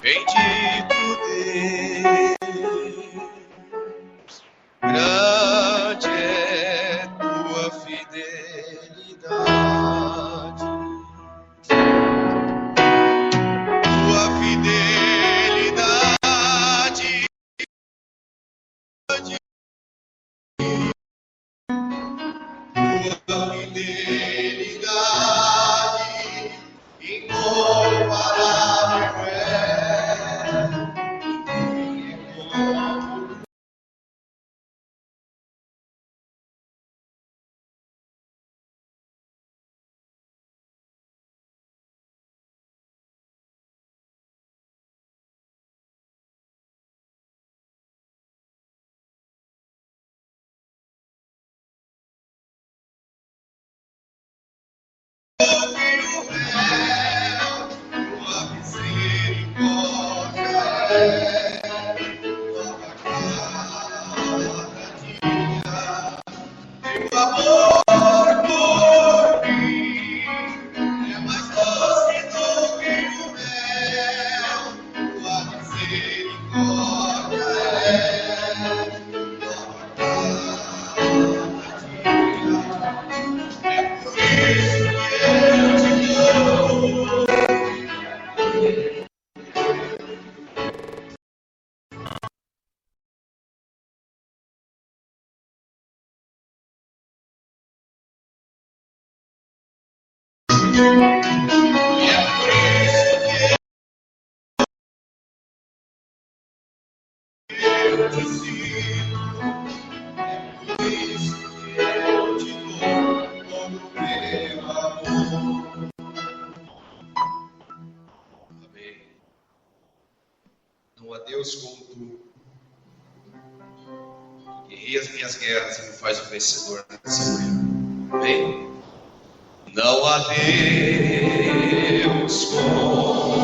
bendito Deus. Grande é tua fidelidade, tua fidelidade, tua fidelidade, incomparável é. Tua misericórdia é nova cada dia. Teu amor por mim é mais doce do que o mel. Tua misericórdia é nova cada dia. É por isso que eu te dou. E é por isso que eu te sirvo. Por isso que eu te dou todo o meu amor. Amém. Não há Deus como tu. Guerrei as minhas guerras e me faz um vencedor nessa manhã. Amém? Não há Deus como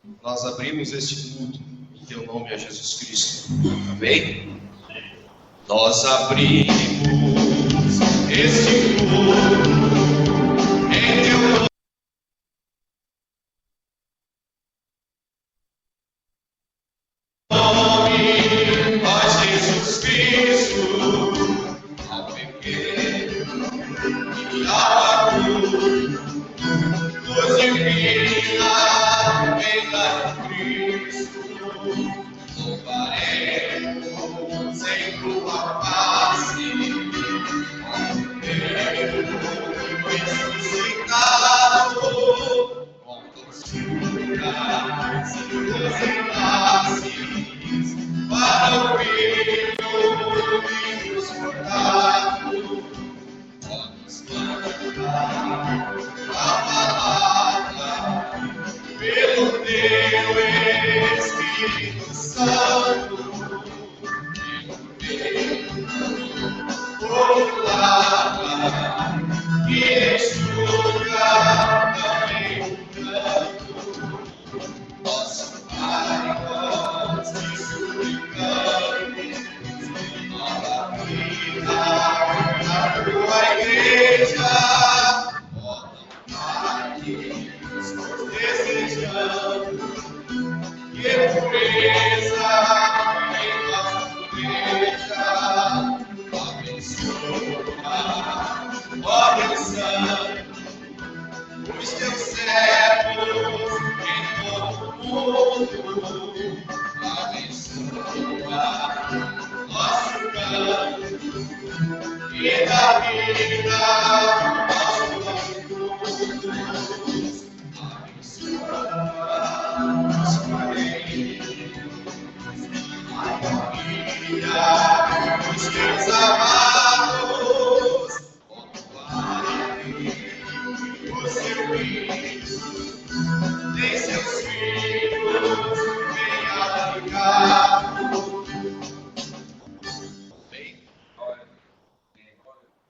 Nós abrimos este culto em Teu nome, a Jesus Cristo. Amém? Nós abrimos este culto em Teu nome.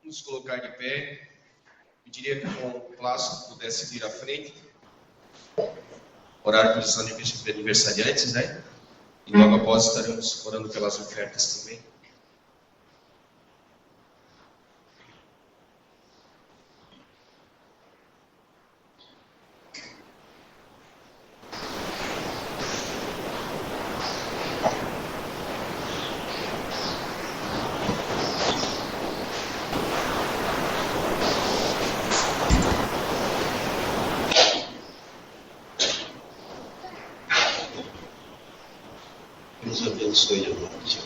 Vamos colocar de pé. Pediria que o irmão Clássico pudesse vir à frente, orar pelos aniversariantes, né? E logo após estaremos orando pelas ofertas também. Deus abençoe a nós.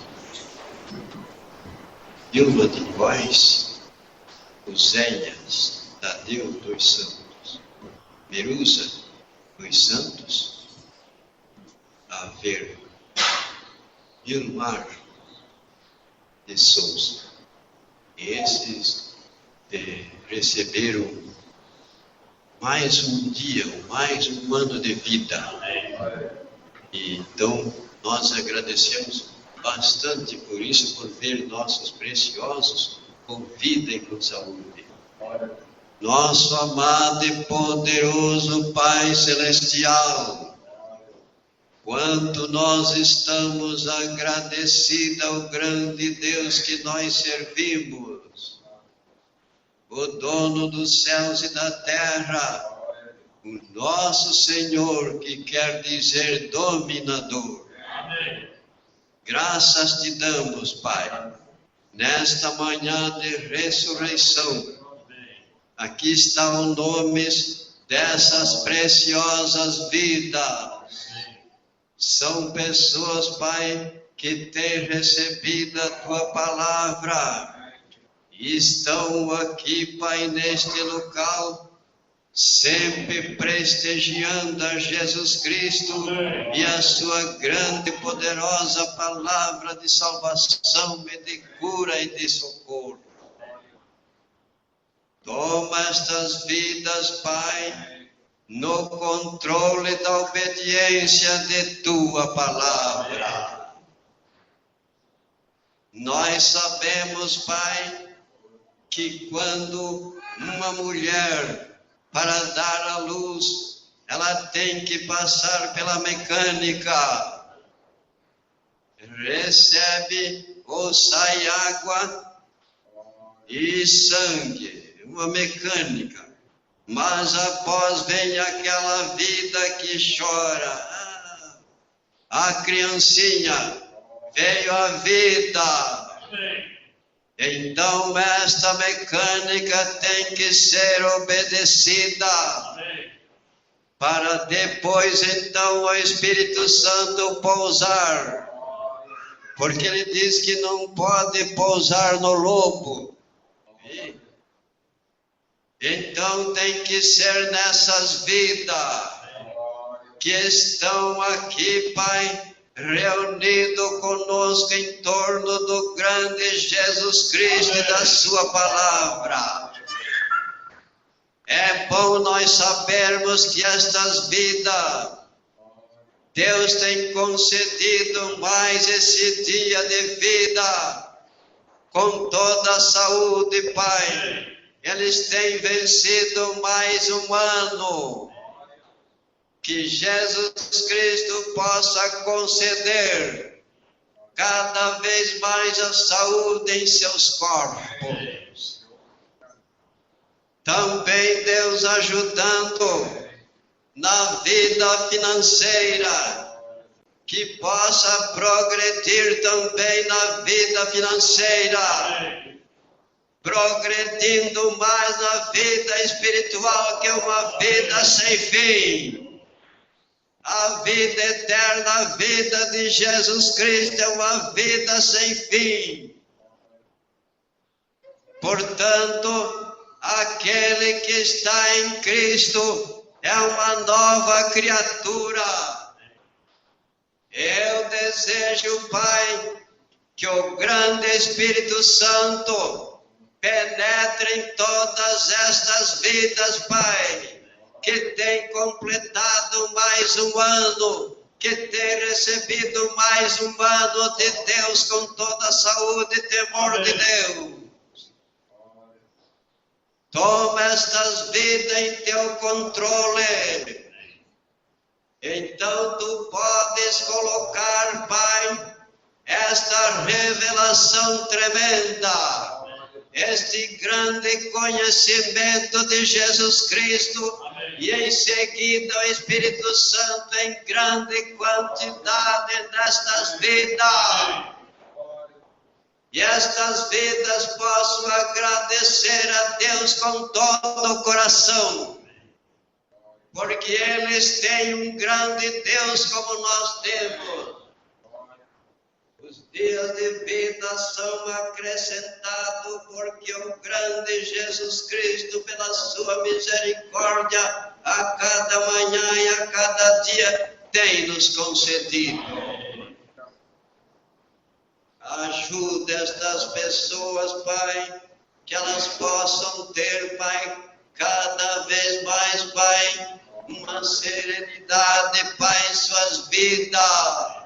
E uma de vós, Oséias, Tadeu, 2 santos, Merusa, 2 santos, Aver, Vilmar de Souza. Esses receberam mais um dia, mais um ano de vida. E então, nós agradecemos bastante por isso, por ver nossos preciosos com vida e com saúde. Nosso amado e poderoso Pai Celestial, quanto nós estamos agradecidos ao grande Deus que nós servimos, o dono dos céus e da terra, o nosso Senhor, que quer dizer dominador. Amém. Graças te damos, Pai, nesta manhã de ressurreição. Aqui estão os nomes dessas preciosas vidas. São pessoas, Pai, que têm recebido a Tua palavra. E estão aqui, Pai, neste local, sempre prestigiando a Jesus Cristo e a sua grande e poderosa palavra de salvação e de cura e de socorro. Toma estas vidas, Pai, no controle da obediência de Tua palavra. Nós sabemos, Pai, que quando uma mulher, para dar à luz, ela tem que passar pela mecânica. Recebe ou sai água e sangue, uma mecânica. Mas após vem aquela vida que chora. A criancinha, veio a vida. Então esta mecânica tem que ser obedecida. Para depois então o Espírito Santo pousar. Porque ele diz que não pode pousar no lobo. Então tem que ser nessas vidas que estão aqui, Pai, reunido conosco em torno do grande Jesus Cristo e da sua palavra. É bom nós sabermos que estas vidas, Deus tem concedido mais esse dia de vida, com toda a saúde, Pai. Eles têm vencido mais um ano. Que Jesus Cristo possa conceder cada vez mais a saúde em seus corpos. Também Deus ajudando na vida financeira, que possa progredir também na vida financeira, progredindo mais na vida espiritual, que é uma vida sem fim. A vida eterna, a vida de Jesus Cristo é uma vida sem fim. Portanto, aquele que está em Cristo é uma nova criatura. Eu desejo, Pai, que o grande Espírito Santo penetre em todas estas vidas, Pai, que tem completado mais um ano, que tem recebido mais um ano de Deus com toda a saúde e temor de Deus. Toma estas vidas em teu controle. Então tu podes colocar, Pai, esta revelação tremenda, este grande conhecimento de Jesus Cristo. E em seguida o Espírito Santo em grande quantidade nestas vidas. E estas vidas possam agradecer a Deus com todo o coração. Porque eles têm um grande Deus como nós temos. Os dias de vida são acrescentados porque o grande Jesus Cristo, pela sua misericórdia, a cada manhã e a cada dia, tem nos concedido. Ajuda estas pessoas, Pai, que elas possam ter, Pai, cada vez mais, Pai, uma serenidade, Pai, em suas vidas.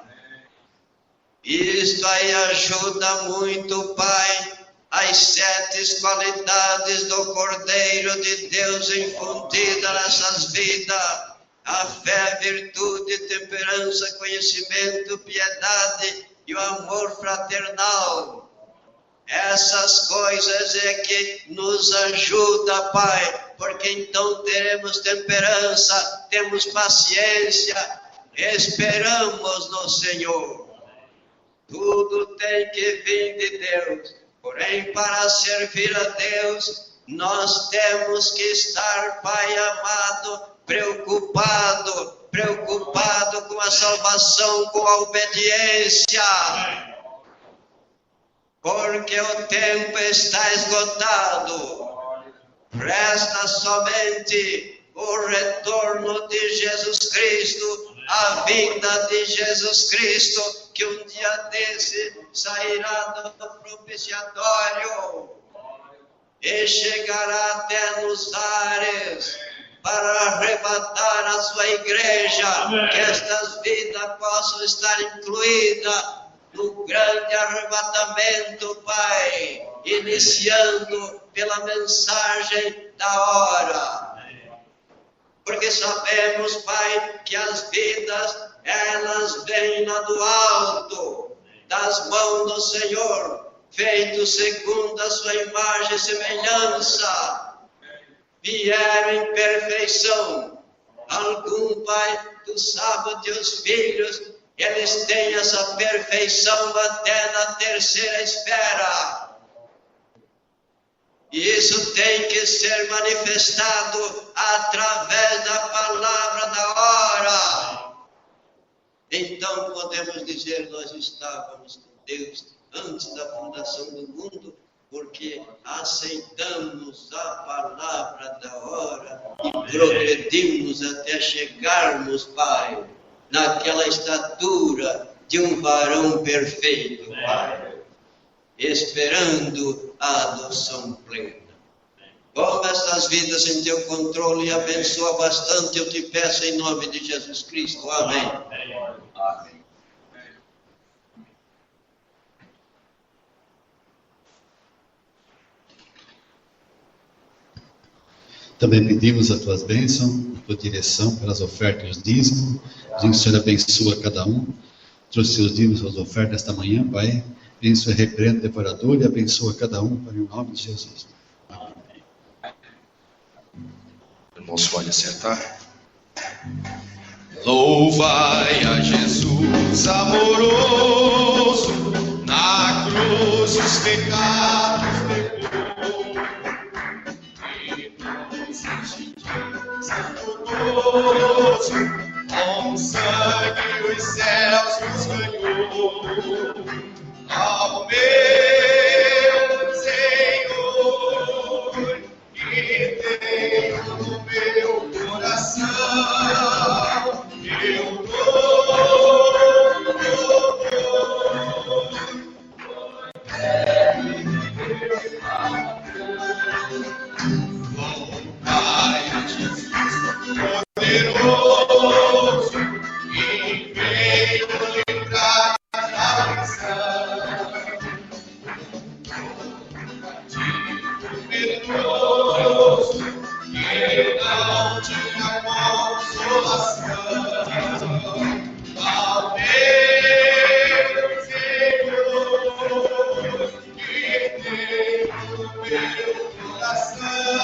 Isto aí ajuda muito, Pai, as 7 qualidades do Cordeiro de Deus infundida nessas vidas. A fé, virtude, temperança, conhecimento, piedade e o amor fraternal. Essas coisas é que nos ajuda, Pai, porque então teremos temperança, temos paciência, esperamos no Senhor. Tudo tem que vir de Deus, porém para servir a Deus, nós temos que estar, Pai amado, preocupado com a salvação, com a obediência, porque o tempo está esgotado. Resta somente o retorno de Jesus Cristo, a vinda de Jesus Cristo, que um dia desse sairá do propiciatório e chegará até nos ares para arrebatar a sua igreja. Amém. Que estas vidas possam estar incluídas no grande arrebatamento, Pai, iniciando pela mensagem da hora. porque sabemos, Pai, que as vidas, elas vêm lá do alto, das mãos do Senhor, feitos segundo a sua imagem e semelhança, vieram em perfeição. Algum, Pai, tu sabes, teus filhos, eles têm essa perfeição até na terceira esfera. E isso tem que ser manifestado através da palavra da hora. Então podemos dizer, nós estávamos com Deus antes da fundação do mundo, porque aceitamos a palavra da hora e progredimos até chegarmos, Pai, naquela estatura de um varão perfeito, Pai, esperando a adoção plena. Toma estas vidas em teu controle e abençoa bastante, eu te peço em nome de Jesus Cristo. Amém. Amém. Também pedimos a tuas bênçãos, a tua direção pelas ofertas e os dízimos. Pedimos que o Senhor abençoa cada um. Trouxe seus dízimos, suas ofertas esta manhã, Pai. Abençoa, repreenda o devorador e abençoa cada um, para o nome de Jesus. Amém. Irmãos, pode sentar. Louvai a Jesus amoroso, na cruz os pecados levou, e nos enchiu santuoso, com sangue os céus nos ganhou. Ao meu Senhor, que tenho no meu coração, eu dou. Louvai a Jesus poderoso, que veio livrar da aflição. Perdoso, que não tinha consolação. Ao meu Senhor, que tenho no meu coração,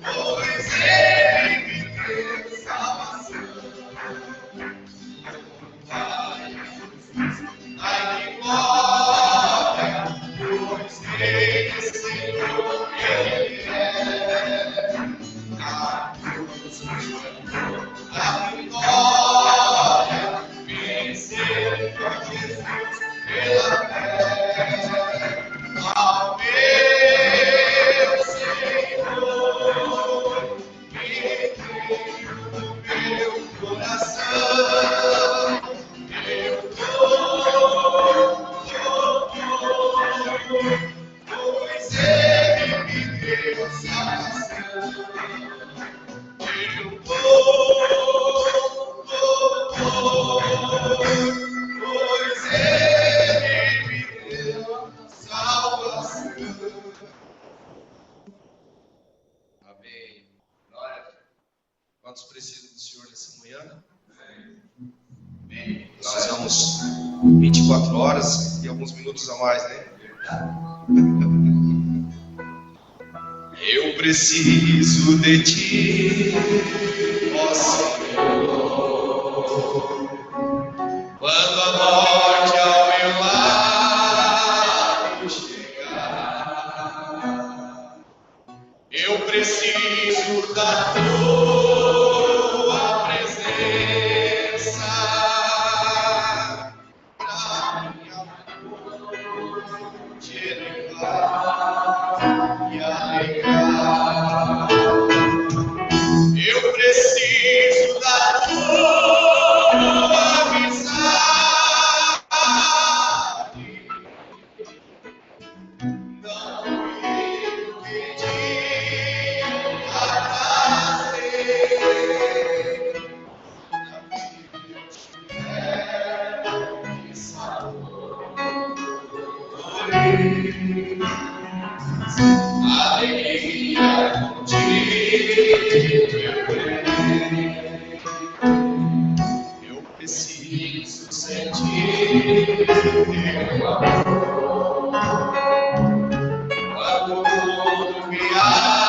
pois Ele me deu salvação. Ai, que glória, pois Ele, Senhor, Ele é. A cruz a vitória, vencer por Jesus pela fé. Ao meu Senhor, que tenho no meu coração, eu dou, pois Ele me deu salvação. Eu dou, pois Ele me deu salvação. Amém. Glória. Quantos precisam do Senhor nessa manhã? Amém. Nós fizemos 24 horas e alguns minutos a mais, né? Eu preciso de ti, ó Senhor. Quando a morte ao meu lado chegar, eu preciso da tua presença pra minha te elevar e alegrar. Eu preciso da tua amizade. Não eu pedi a alegria contigo eu preciso sentir teu amor quando tudo criado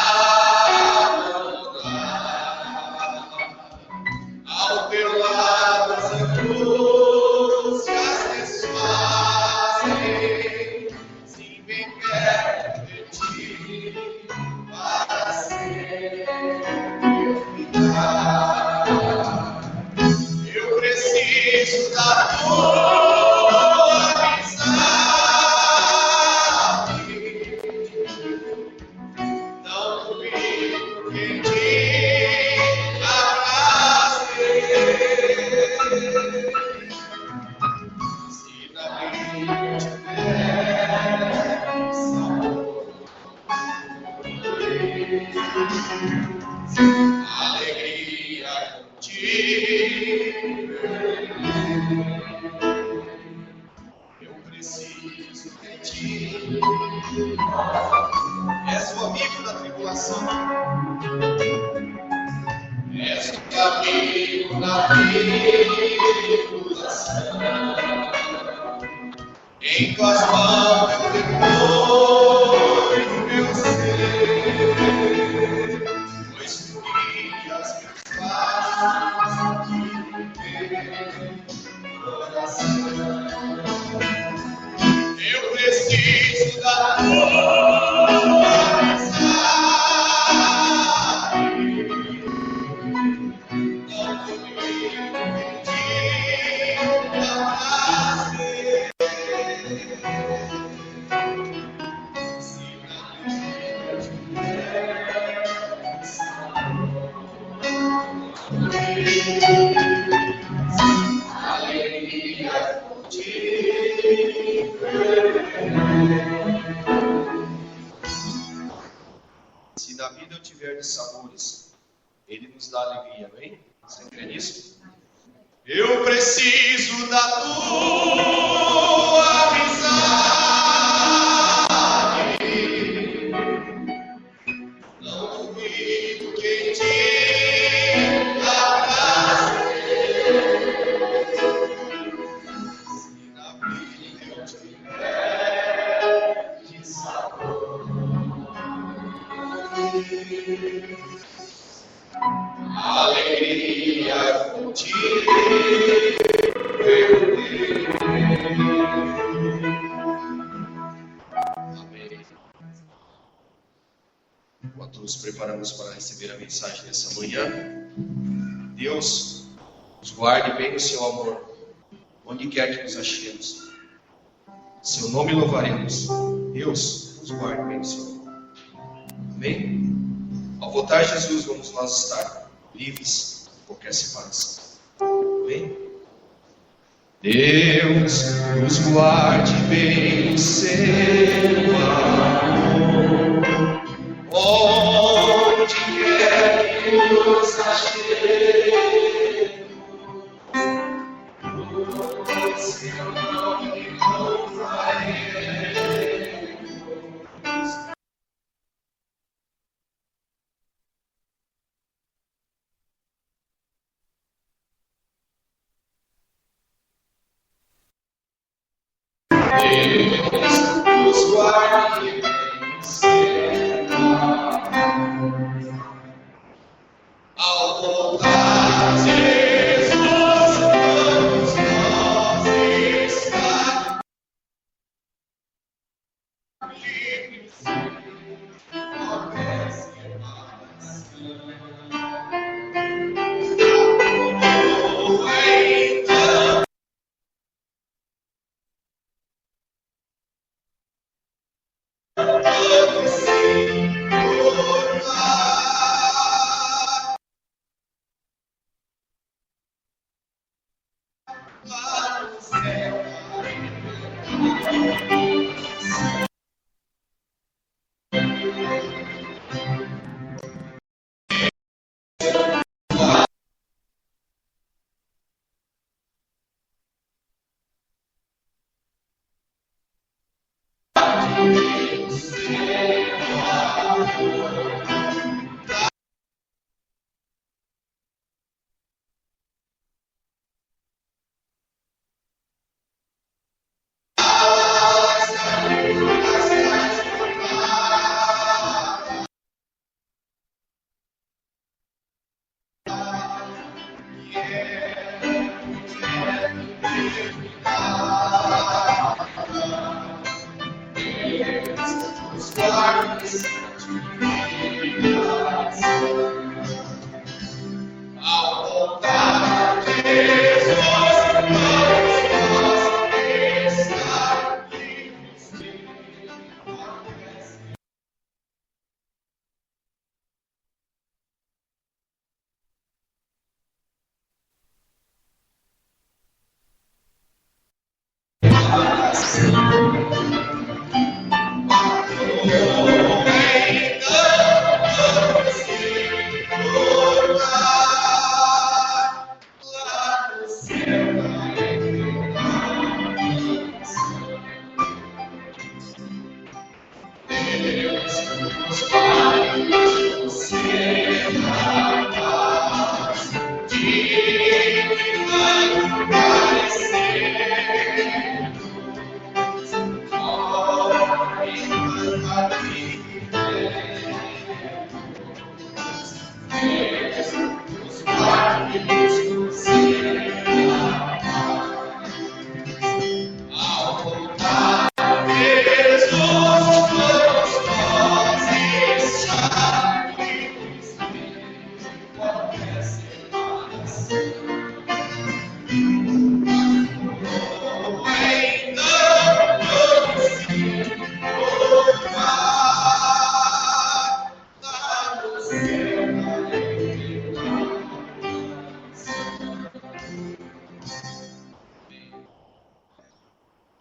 ao teu lado as angústias desfazem, se bem perto de ti para sempre ficar. Eu preciso da tua amizade, não duvido que te abrace. Se na vida tiver sabor, alegria contigo eu preciso de ti. És o amigo da tribulação, és o amigo da tribulação. Em tuas mãos eu deponho o meu ser, pois tu guias meus passos de coração. Eu preciso da tua amizade, não duvido que te abrace. Se na vida tiver sabor, alegria contigo. Se na vida eu tiver de sabores, Ele nos dá alegria, amém? Você crê nisso? Eu preciso da tua amizade, não duvido que te abrace. Se na vida eu tiver de sabor, alegria contigo eu tenho. Amém. Enquanto nos preparamos para receber a mensagem dessa manhã, Deus nos guarde bem no seu amor, onde quer que nos achemos. Seu nome louvaremos. Deus nos guarde bem no seu amor. Amém? Ao voltar Jesus, vamos nós estar livres de qualquer separação. Amém? Deus nos guarde bem no seu amor, onde quer que nos achemos, o seu nome louvaremos. Deus nos guarde bem no seu amor. Ao voltar Jesus, vamos nós estar livres, qualquer separação. Então todos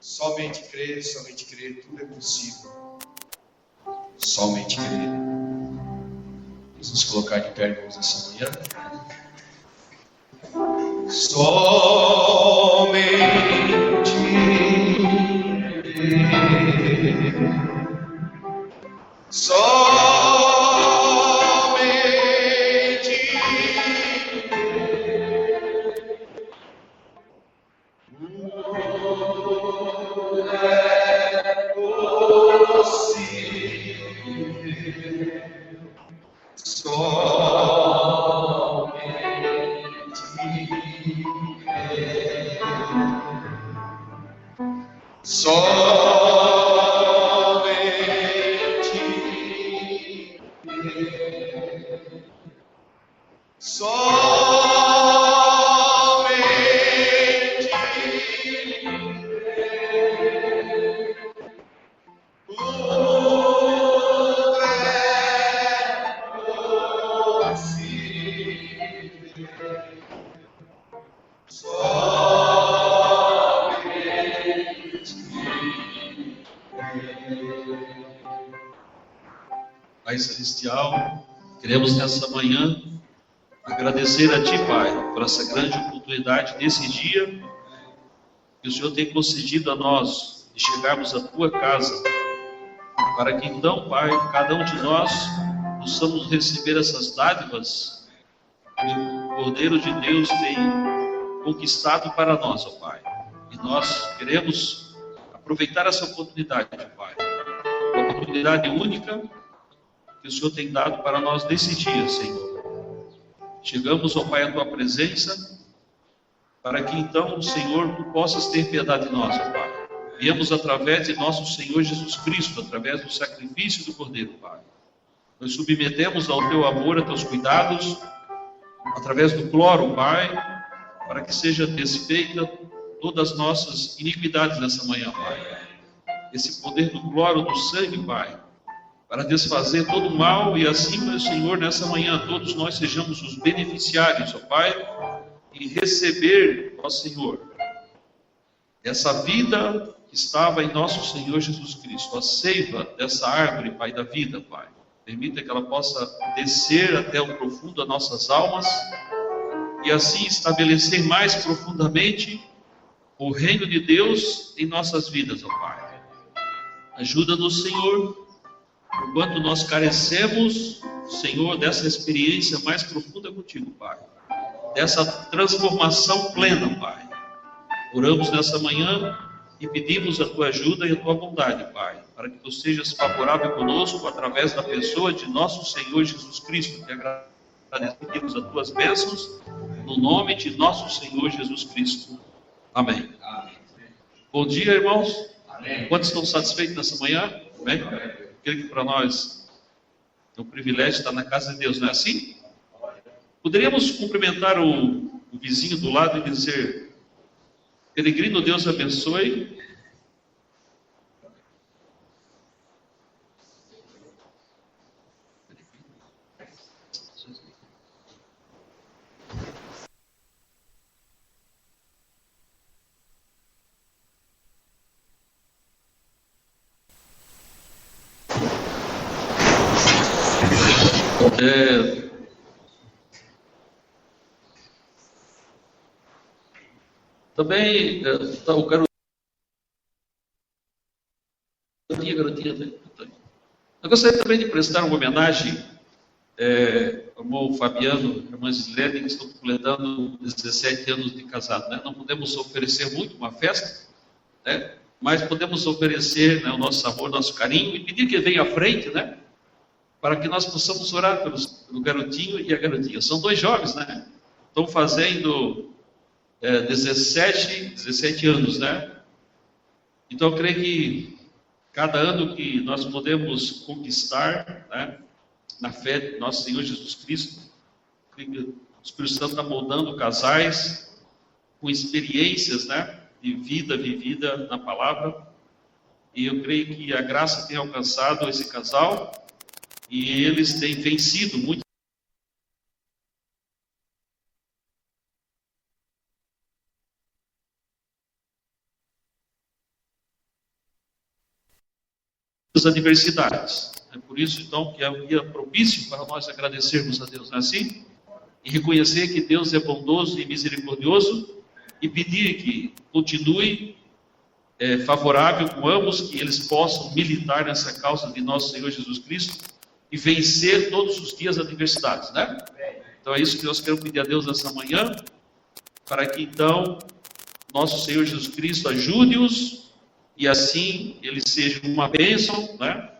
Somente crer, tudo é possível. Somente crer. Vamos nos colocar de pé, irmãos, essa manhã. Somente crer. Somente Pai Celestial, queremos nessa manhã agradecer a Ti, Pai, por essa grande oportunidade nesse dia que o Senhor tem concedido a nós de chegarmos à Tua casa, para que então, Pai, cada um de nós possamos receber essas dádivas que o Cordeiro de Deus tem conquistado para nós, ó Pai. E nós queremos aproveitar essa oportunidade, Pai, uma oportunidade única que o Senhor tem dado para nós nesse dia, Senhor. Chegamos, ó Pai, à Tua presença, para que então, Senhor, Tu possas ter piedade de nós, ó Pai. Viemos através de nosso Senhor Jesus Cristo, através do sacrifício do Cordeiro, Pai. Nós submetemos ao Teu amor, a Teus cuidados, através do cloro, Pai, para que seja desfeita todas as nossas iniquidades nessa manhã, Pai. Esse poder do cloro, do sangue, Pai, para desfazer todo o mal, e assim, meu Senhor, nessa manhã, todos nós sejamos os beneficiários, ó Pai, e receber, ó Senhor, essa vida que estava em nosso Senhor Jesus Cristo, a seiva dessa árvore, Pai, da vida, Pai. Permita que ela possa descer até o profundo das nossas almas, e assim estabelecer mais profundamente o reino de Deus em nossas vidas, ó Pai. Ajuda-nos, Senhor, Enquanto nós carecemos, Senhor, dessa experiência mais profunda contigo, Pai. Dessa transformação plena, Pai. Oramos nessa manhã e pedimos a tua ajuda e a tua bondade, Pai, para que tu sejas favorável conosco através da pessoa de nosso Senhor Jesus Cristo. Te agradecemos as tuas bênçãos, no nome de nosso Senhor Jesus Cristo. Amém. Amém. Bom dia, irmãos. Amém. Quantos estão satisfeitos nessa manhã? Amém? Creio que para nós é um privilégio estar na casa de Deus, não é assim? Poderíamos cumprimentar o vizinho do lado e dizer: peregrino, Deus abençoe. Também o garotinha. Eu gostaria também de prestar uma homenagem ao irmão Fabiano e a irmã Gislene, que estão completando 17 anos de casado. Né? Não podemos oferecer muito uma festa, né? Mas podemos oferecer, né, o nosso amor, nosso carinho, e pedir que venha à frente, né? Para que nós possamos orar pelo garotinho e a garotinha. São dois jovens, né? Estão fazendo 17 anos, né? Então eu creio que cada ano que nós podemos conquistar, né, na fé de nosso Senhor Jesus Cristo, creio que o Espírito Santo está moldando casais com experiências, né, de vida vivida na palavra, e eu creio que a graça tem alcançado esse casal e eles têm vencido muito as adversidades. É por isso, então, que é um dia propício para nós agradecermos a Deus, não é assim? E reconhecer que Deus é bondoso e misericordioso e pedir que continue favorável com ambos, que eles possam militar nessa causa de nosso Senhor Jesus Cristo e vencer todos os dias as adversidades, né? Então é isso que nós queremos pedir a Deus nessa manhã, para que então nosso Senhor Jesus Cristo ajude-os e assim ele seja uma bênção, né,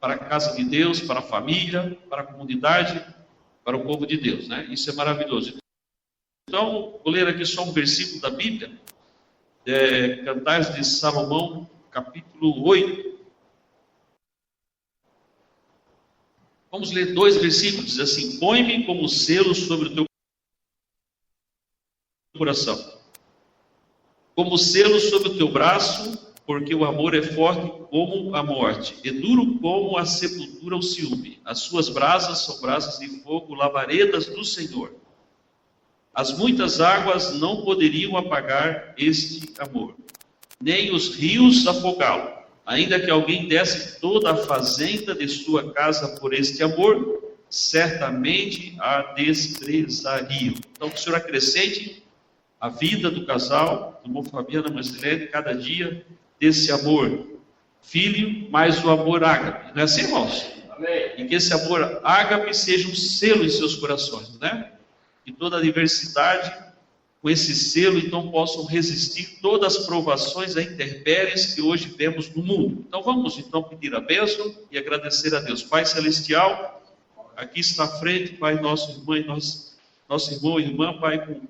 para a casa de Deus, para a família, para a comunidade, para o povo de Deus, né? Isso é maravilhoso. Então, vou ler aqui só um versículo da Bíblia, Cantares de Salomão, capítulo 8. Vamos ler 2 versículos, diz assim: põe-me como selo sobre o teu coração, como selo sobre o teu braço, porque o amor é forte como a morte, e duro como a sepultura o ciúme. As suas brasas são brasas de fogo, labaredas do Senhor. As muitas águas não poderiam apagar este amor, nem os rios afogá-lo. Ainda que alguém desse toda a fazenda de sua casa por este amor, certamente a desprezariam. Então, que o Senhor acrescente a vida do casal, do irmão Fabiano e Marcelene, cada dia, desse amor filho, mais o amor ágape. Não é assim, irmãos? Amém. E que esse amor ágape seja um selo em seus corações, né? Que toda adversidade, com esse selo, então, possam resistir todas as provações e intempéries que hoje vemos no mundo. Então, vamos, então, pedir a bênção e agradecer a Deus. Pai Celestial, aqui está à frente, Pai, nosso irmão e irmã, Pai,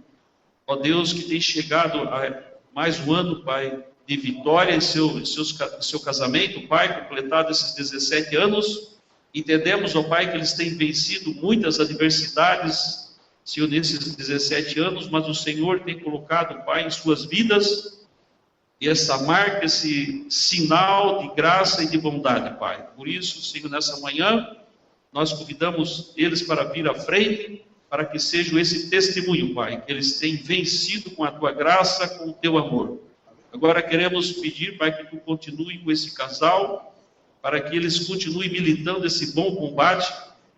ó Deus, que tem chegado a mais um ano, Pai, de vitória em seu casamento, Pai, completado esses 17 anos. Entendemos, ó Pai, que eles têm vencido muitas adversidades, Senhor, nesses 17 anos, mas o Senhor tem colocado, Pai, em suas vidas, e essa marca, esse sinal de graça e de bondade, Pai. Por isso, Senhor, nessa manhã, nós convidamos eles para vir à frente, para que seja esse testemunho, Pai, que eles têm vencido com a Tua graça, com o Teu amor. Agora queremos pedir, Pai, que Tu continue com esse casal, para que eles continuem militando esse bom combate,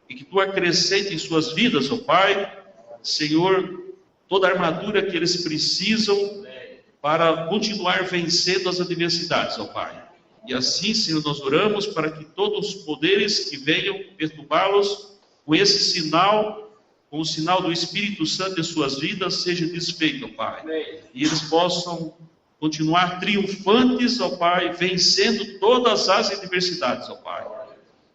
e que Tu acrescente em suas vidas, ó Pai, Senhor, toda a armadura que eles precisam para continuar vencendo as adversidades, ó Pai. E assim, Senhor, nós oramos para que todos os poderes que venham perturbá-los com esse sinal, com o sinal do Espírito Santo em suas vidas, seja desfeito, ó Pai. E eles possam continuar triunfantes, ó Pai, vencendo todas as adversidades, ó Pai.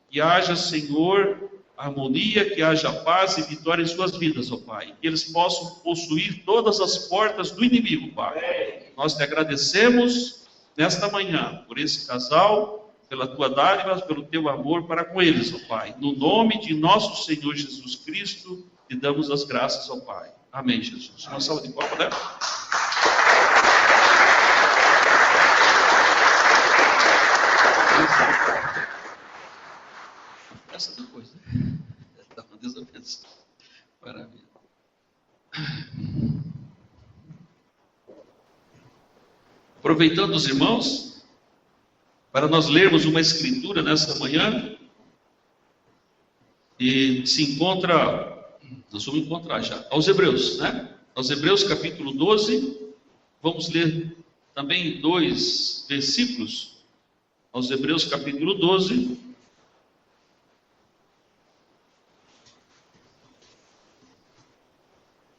Que haja, Senhor, harmonia, que haja paz e vitória em suas vidas, ó Pai. Que eles possam possuir todas as portas do inimigo, Pai. Nós te agradecemos nesta manhã por esse casal, pela tua dádiva, pelo teu amor para com eles, ó Pai. No nome de nosso Senhor Jesus Cristo, te damos as graças, ó Pai. Amém, Jesus. Uma salva de palmas, né? Essa depois, né? Dá uma desabençoada. Maravilha. Aproveitando os irmãos, para nós lermos uma escritura nessa manhã, e se encontra, nós vamos encontrar já, aos Hebreus, né? Aos Hebreus capítulo 12, vamos ler também 2 versículos, aos Hebreus capítulo 12,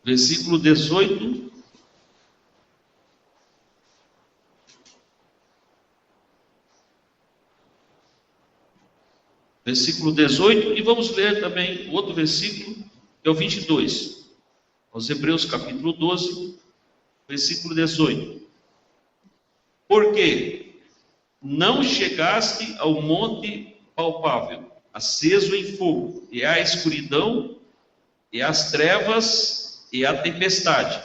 versículo 18, versículo 18, e vamos ler também outro versículo, que é o 22, aos Hebreus capítulo 12, versículo 18. Porque não chegaste ao monte palpável, aceso em fogo, e à escuridão, e às trevas, e à tempestade.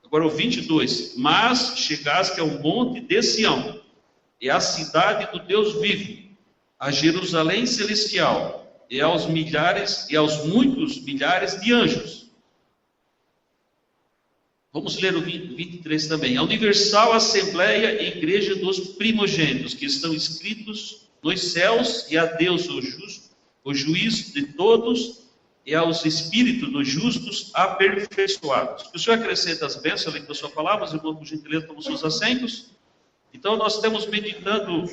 Agora o 22. Mas chegaste ao monte de Sião, e à cidade do Deus vivo, a Jerusalém celestial, e aos milhares, e aos muitos milhares de anjos. Vamos ler o 23 também. A universal assembleia e igreja dos primogênitos, que estão escritos nos céus, e a Deus o justo, o juiz de todos, e aos espíritos dos justos aperfeiçoados. Que o Senhor acrescente as bênçãos ali da sua palavra, os irmãos, por gentileza, tomam seus assentos. Então, nós estamos meditando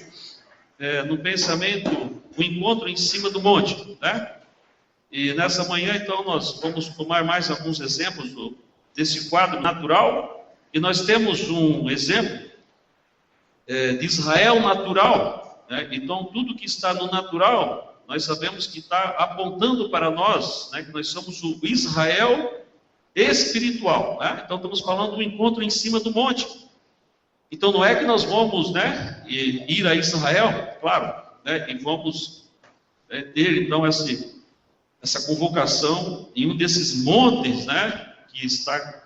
no pensamento o encontro em cima do monte, né? E nessa manhã, então, nós vamos tomar mais alguns exemplos desse quadro natural, e nós temos um exemplo de Israel natural, né? Então, tudo que está no natural, nós sabemos que está apontando para nós, né, que nós somos o Israel espiritual, né? Então estamos falando do encontro em cima do monte. Então não é que nós vamos, né, ir a Israel, claro, né, e vamos ter então essa convocação em um desses montes, né, que está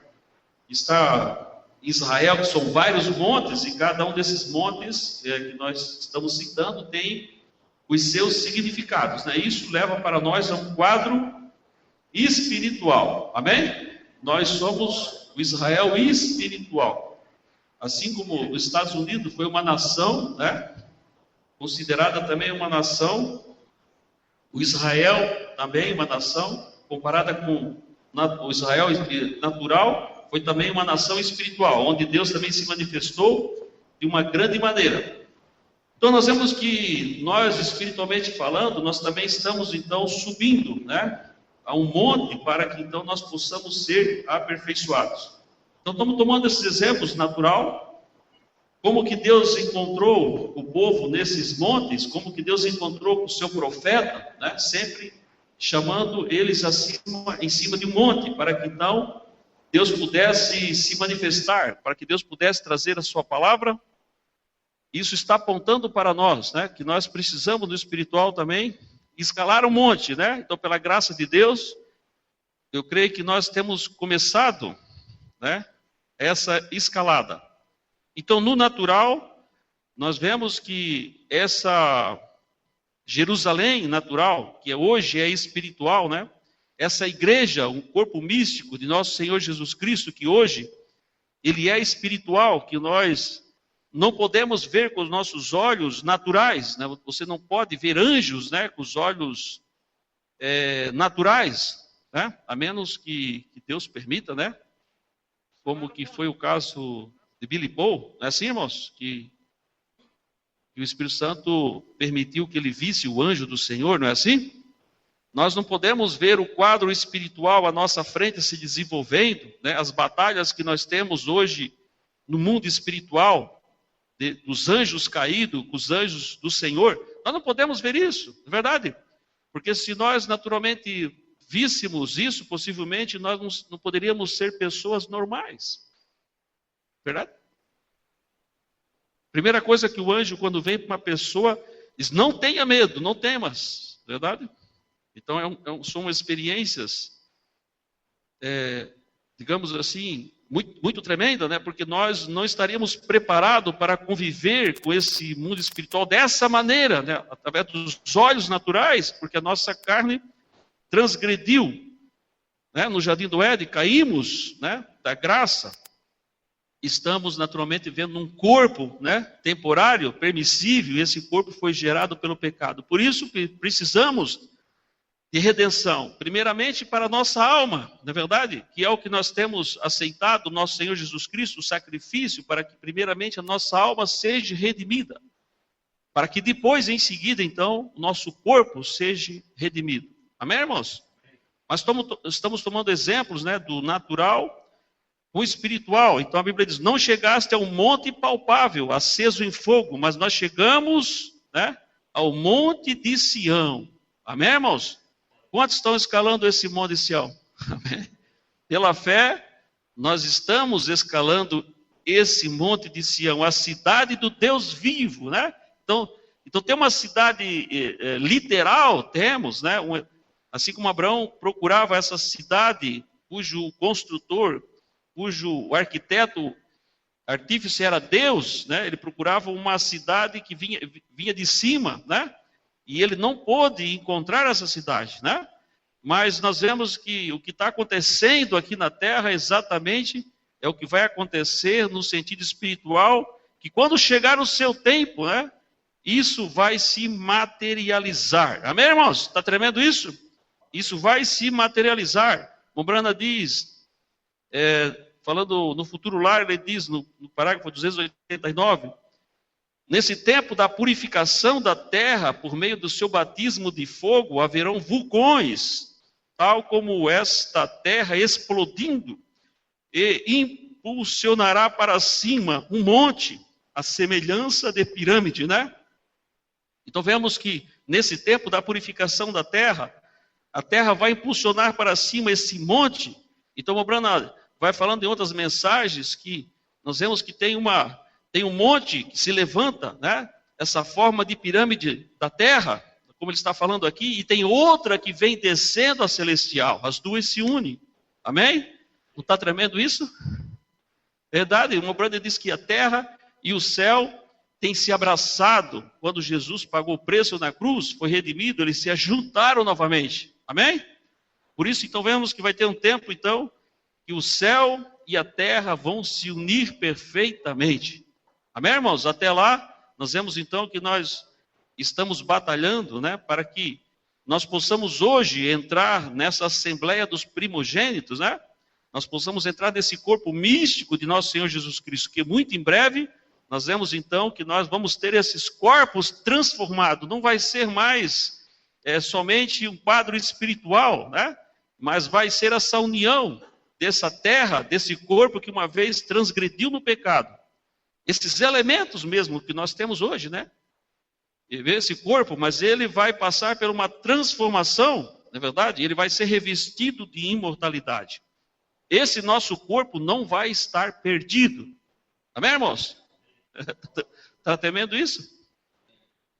Israel, que são vários montes, e cada um desses montes que nós estamos citando tem os seus significados, né? Isso leva para nós a um quadro espiritual, amém? Nós somos o Israel espiritual, assim como os Estados Unidos foi uma nação, né? Considerada também uma nação, o Israel também uma nação, comparada com o Israel natural, foi também uma nação espiritual, onde Deus também se manifestou de uma grande maneira. Então nós vemos que nós, espiritualmente falando, nós também estamos então subindo, né, a um monte para que então nós possamos ser aperfeiçoados. Então estamos tomando esses exemplos natural, como que Deus encontrou o povo nesses montes, como que Deus encontrou o seu profeta, né, sempre chamando eles em cima de um monte, para que então Deus pudesse se manifestar, para que Deus pudesse trazer a sua palavra. Isso está apontando para nós, né, que nós precisamos do espiritual também escalar um monte, né? Então, pela graça de Deus, eu creio que nós temos começado, né, essa escalada. Então, no natural, nós vemos que essa Jerusalém natural, que hoje é espiritual, né? Essa igreja, um corpo místico de nosso Senhor Jesus Cristo, que hoje ele é espiritual, que nós não podemos ver com os nossos olhos naturais, né? Você não pode ver anjos, né, com os olhos naturais, né? A menos que Deus permita, né? Como que foi o caso de Billy Paul, não é assim, irmãos? Que que o Espírito Santo permitiu que ele visse o anjo do Senhor, não é assim? Nós não podemos ver o quadro espiritual à nossa frente se desenvolvendo, né? As batalhas que nós temos hoje no mundo espiritual, dos anjos caídos, com os anjos do Senhor, nós não podemos ver isso, não é verdade? Porque se nós naturalmente víssemos isso, possivelmente nós não poderíamos ser pessoas normais. Verdade? Primeira coisa que o anjo, quando vem para uma pessoa, diz: não tenha medo, não temas. Verdade? Então são experiências, digamos assim, muito, muito tremendas, né? Porque nós não estaríamos preparados para conviver com esse mundo espiritual dessa maneira, né? Através dos olhos naturais, porque a nossa carne transgrediu, né? No jardim do Éden, caímos, né? Da graça. Estamos naturalmente vendo um corpo, né? Temporário, permissível, e esse corpo foi gerado pelo pecado. Por isso que precisamos de redenção, primeiramente para a nossa alma, não é verdade? Que é o que nós temos aceitado, nosso Senhor Jesus Cristo, o sacrifício, para que primeiramente a nossa alma seja redimida, para que depois, em seguida, então, o nosso corpo seja redimido. Amém, irmãos? Mas estamos tomando exemplos, né, do natural com o espiritual. Então a Bíblia diz: não chegaste a um monte palpável, aceso em fogo, mas nós chegamos, né, ao monte de Sião. Amém, irmãos? Quantos estão escalando esse monte de Sião? Amém? Pela fé, nós estamos escalando esse monte de Sião, a cidade do Deus vivo, né? Então tem uma cidade literal, temos, né? Assim como Abraão procurava essa cidade, cujo construtor, cujo arquiteto, artífice era Deus, né? Ele procurava uma cidade que vinha de cima, né? E ele não pôde encontrar essa cidade, né? Mas nós vemos que o que está acontecendo aqui na terra exatamente é o que vai acontecer no sentido espiritual, que quando chegar o seu tempo, né? Isso vai se materializar. Amém, irmãos? Está tremendo isso? Isso vai se materializar. Mombrana diz, falando no futuro lar, ele diz no parágrafo 289, nesse tempo da purificação da terra, por meio do seu batismo de fogo, haverão vulcões, tal como esta terra explodindo, e impulsionará para cima um monte, a semelhança de pirâmide, né? Então vemos que nesse tempo da purificação da terra, a terra vai impulsionar para cima esse monte. Então o Brana vai falando em outras mensagens que nós vemos que tem um monte que se levanta, né? Essa forma de pirâmide da terra, como ele está falando aqui, e tem outra que vem descendo a celestial. As duas se unem. Amém? Não está tremendo isso? Verdade? Uma brother diz que a terra e o céu têm se abraçado. Quando Jesus pagou o preço na cruz, foi redimido, eles se ajuntaram novamente. Amém? Por isso, então, vemos que vai ter um tempo, então, que o céu e a terra vão se unir perfeitamente. Amém, irmãos? Até lá, nós vemos então que nós estamos batalhando, né, para que nós possamos hoje entrar nessa assembleia dos primogênitos, né? Nós possamos entrar nesse corpo místico de nosso Senhor Jesus Cristo, que muito em breve nós vemos então que nós vamos ter esses corpos transformados. Não vai ser mais somente um quadro espiritual, né? Mas vai ser essa união dessa terra, desse corpo que uma vez transgrediu no pecado. Esses elementos mesmo que nós temos hoje, né? Esse corpo, mas ele vai passar por uma transformação, não é verdade? Ele vai ser revestido de imortalidade. Esse nosso corpo não vai estar perdido. Amém, irmãos? Está temendo isso?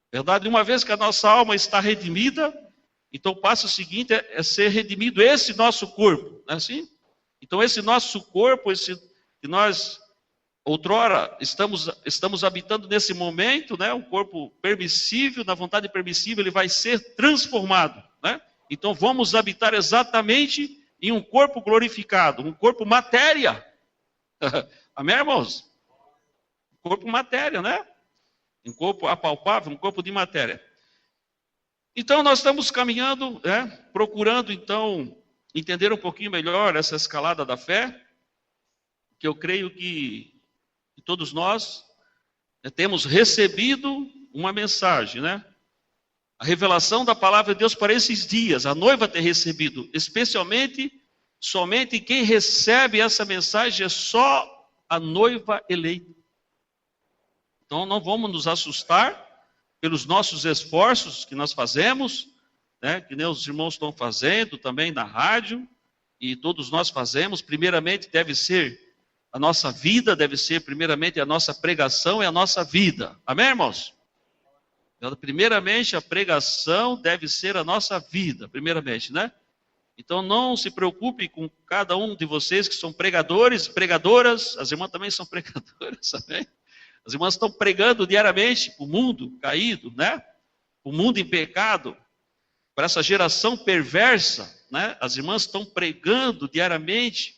Verdade? Uma vez que a nossa alma está redimida, então o passo seguinte é ser redimido esse nosso corpo, não é assim? Então esse nosso corpo, esse que nós outrora estamos habitando nesse momento, né? Um corpo permissível, na vontade permissível, ele vai ser transformado, né? Então vamos habitar exatamente em um corpo glorificado, um corpo matéria. Amém, irmãos? Um corpo matéria, né? Um corpo apalpável, um corpo de matéria. Então nós estamos caminhando, né? Procurando então entender um pouquinho melhor essa escalada da fé, que eu creio que todos nós temos recebido uma mensagem, né? A revelação da palavra de Deus para esses dias, a noiva ter recebido, especialmente, somente quem recebe essa mensagem é só a noiva eleita. Então não vamos nos assustar pelos nossos esforços que nós fazemos, né? Que nem os irmãos estão fazendo também na rádio, e todos nós fazemos. Primeiramente deve ser a nossa vida, deve ser primeiramente a nossa pregação e a nossa vida. Amém, irmãos? Primeiramente, a pregação deve ser a nossa vida, primeiramente, né? Então, não se preocupe com cada um de vocês que são pregadores, pregadoras. As irmãs também são pregadoras, amém? As irmãs estão pregando diariamente para o mundo caído, né? O mundo em pecado, para essa geração perversa, né? As irmãs estão pregando diariamente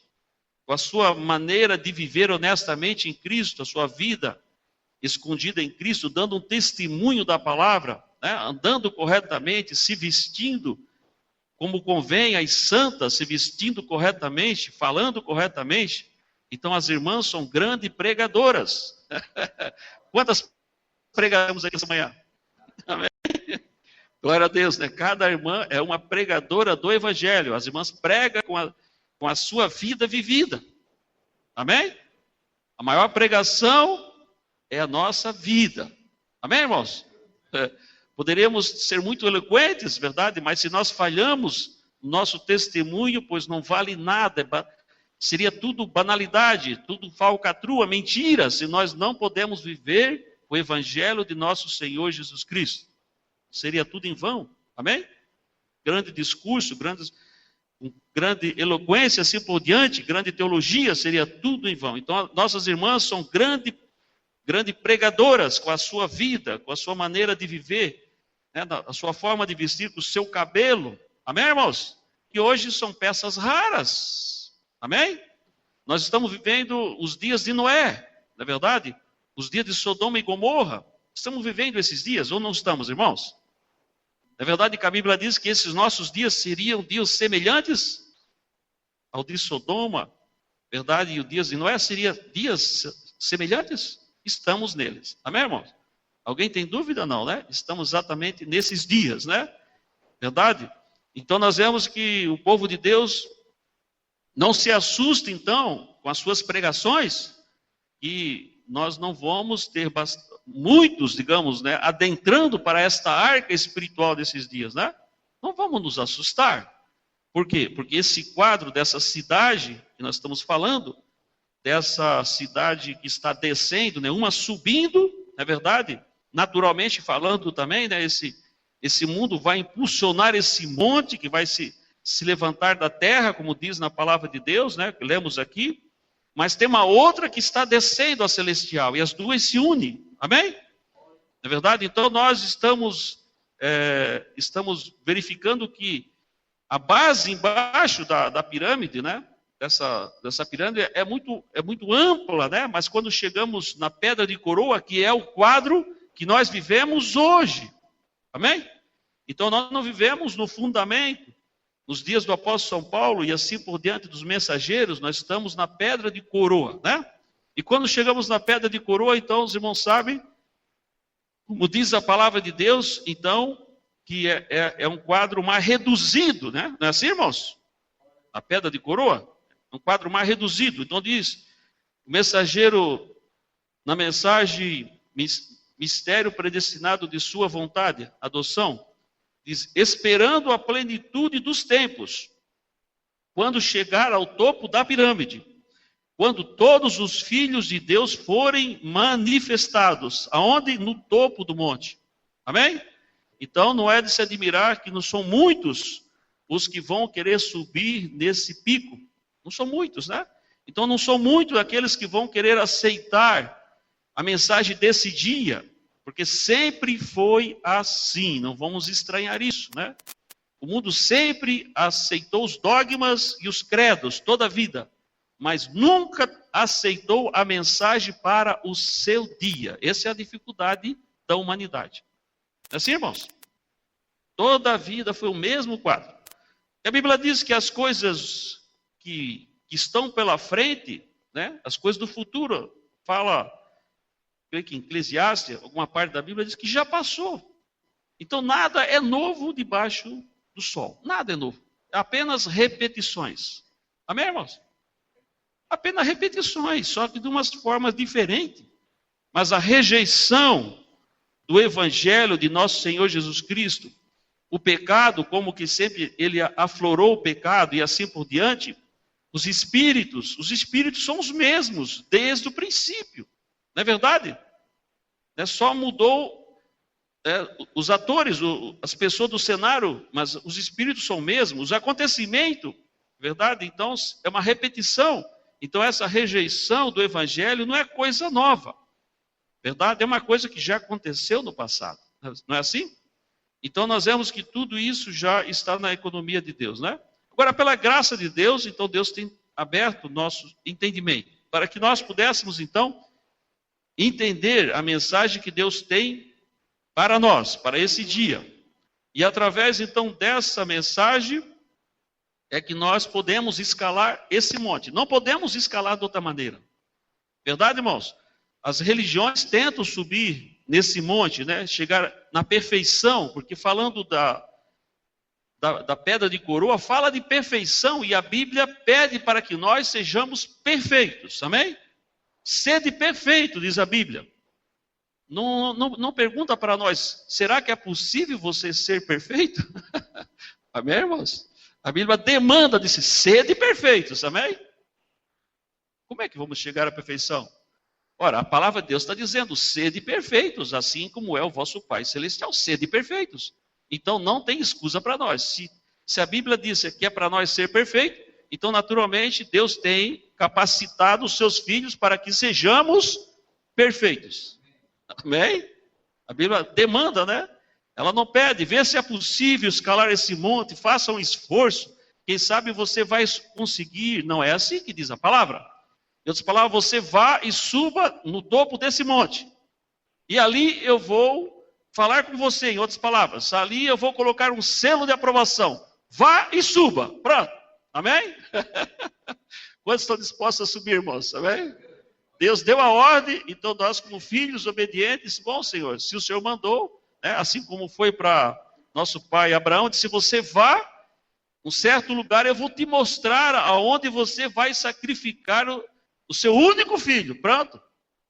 com a sua maneira de viver honestamente em Cristo, a sua vida escondida em Cristo, dando um testemunho da palavra, né? Andando corretamente, se vestindo como convém às santas, se vestindo corretamente, falando corretamente. Então as irmãs são grandes pregadoras. Quantas pregamos aqui essa manhã? Amém? Glória a Deus, né? Cada irmã é uma pregadora do Evangelho. As irmãs pregam com a sua vida vivida. Amém? A maior pregação é a nossa vida. Amém, irmãos? Poderíamos ser muito eloquentes, verdade? Mas se nós falhamos no nosso testemunho, pois não vale nada. Seria tudo banalidade, tudo falcatrua, mentira, se nós não podemos viver o Evangelho de nosso Senhor Jesus Cristo. Seria tudo em vão. Amém? Grande discurso, grande eloquência, assim por diante, grande teologia, seria tudo em vão. Então, nossas irmãs são grandes pregadoras com a sua vida, com a sua maneira de viver, né, a sua forma de vestir, com o seu cabelo. Amém, irmãos? Que hoje são peças raras. Amém? Nós estamos vivendo os dias de Noé, não é verdade? Os dias de Sodoma e Gomorra. Estamos vivendo esses dias, ou não estamos, irmãos? É verdade que a Bíblia diz que esses nossos dias seriam dias semelhantes ao de Sodoma, verdade? E os dias de Noé seriam dias semelhantes? Estamos neles. Amém, irmãos? Alguém tem dúvida? Não, né? Estamos exatamente nesses dias, né? Verdade? Então nós vemos que o povo de Deus não se assusta, então, com as suas pregações, e nós não vamos ter muitos, digamos, né, adentrando para esta arca espiritual desses dias, né? Não vamos nos assustar. Por quê? Porque esse quadro dessa cidade que nós estamos falando, dessa cidade que está descendo, né, uma subindo, não é verdade? Naturalmente falando também, né, esse mundo vai impulsionar esse monte que vai se levantar da terra, como diz na palavra de Deus, né, que lemos aqui. Mas tem uma outra que está descendo a celestial, e as duas se unem. Amém? Não é verdade? Então nós estamos verificando que a base embaixo da pirâmide, né? Dessa pirâmide é muito ampla, né? Mas quando chegamos na pedra de coroa, que é o quadro que nós vivemos hoje. Amém? Então nós não vivemos no fundamento. Nos dias do apóstolo São Paulo e assim por diante dos mensageiros, nós estamos na pedra de coroa, né? E quando chegamos na pedra de coroa, então os irmãos sabem, como diz a palavra de Deus, então, que é um quadro mais reduzido, né? Não é assim, irmãos? A pedra de coroa é um quadro mais reduzido. Então diz, o mensageiro, na mensagem, mistério predestinado de sua vontade, adoção, diz, esperando a plenitude dos tempos, quando chegar ao topo da pirâmide, quando todos os filhos de Deus forem manifestados, aonde? No topo do monte. Amém? Então não é de se admirar que não são muitos os que vão querer subir nesse pico. Não são muitos, né? Então não são muitos aqueles que vão querer aceitar a mensagem desse dia, porque sempre foi assim, não vamos estranhar isso, né? O mundo sempre aceitou os dogmas e os credos toda a vida, mas nunca aceitou a mensagem para o seu dia. Essa é a dificuldade da humanidade. É assim, irmãos? Toda a vida foi o mesmo quadro. A Bíblia diz que as coisas que estão pela frente, né, as coisas do futuro, fala creio que em Eclesiastes, alguma parte da Bíblia diz que já passou. Então nada é novo debaixo do sol. Nada é novo. É apenas repetições. Amém, irmãos? Apenas repetições, só que de umas formas diferentes. Mas a rejeição do Evangelho de nosso Senhor Jesus Cristo, o pecado, como que sempre ele aflorou o pecado e assim por diante, os espíritos são os mesmos desde o princípio. Não é verdade? Só mudou os atores, as pessoas do cenário, mas os espíritos são os mesmos. Os acontecimentos, verdade? Então, é uma repetição. Então, essa rejeição do Evangelho não é coisa nova. Verdade? É uma coisa que já aconteceu no passado. Não é assim? Então, nós vemos que tudo isso já está na economia de Deus, né? Agora, pela graça de Deus, então Deus tem aberto o nosso entendimento, para que nós pudéssemos, então, entender a mensagem que Deus tem para nós, para esse dia. E através, então, dessa mensagem, é que nós podemos escalar esse monte. Não podemos escalar de outra maneira. Verdade, irmãos? As religiões tentam subir nesse monte, né? Chegar na perfeição, porque falando da pedra de coroa, fala de perfeição, e a Bíblia pede para que nós sejamos perfeitos, amém? Sede perfeito, diz a Bíblia. Não pergunta para nós, será que é possível você ser perfeito? Amém, irmãos? A Bíblia demanda de sede perfeitos, amém? Como é que vamos chegar à perfeição? Ora, a palavra de Deus está dizendo, sede perfeitos, assim como é o vosso Pai Celestial, sede perfeitos. Então não tem excusa para nós. Se a Bíblia diz que é para nós ser perfeito, então naturalmente Deus tem capacitado os seus filhos para que sejamos perfeitos. Amém? A Bíblia demanda, né? Ela não pede, vê se é possível escalar esse monte, faça um esforço, quem sabe você vai conseguir. Não é assim que diz a palavra. Em outras palavras, você vá e suba no topo desse monte. E ali eu vou falar com você, em outras palavras. Ali eu vou colocar um selo de aprovação. Vá e suba. Pronto. Amém? Quantos estão dispostos a subir, irmãos? Amém? Deus deu a ordem, então nós como filhos obedientes, bom Senhor, se o Senhor mandou, né, assim como foi para nosso pai Abraão, disse, você vá um certo lugar, eu vou te mostrar aonde você vai sacrificar o seu único filho. Pronto.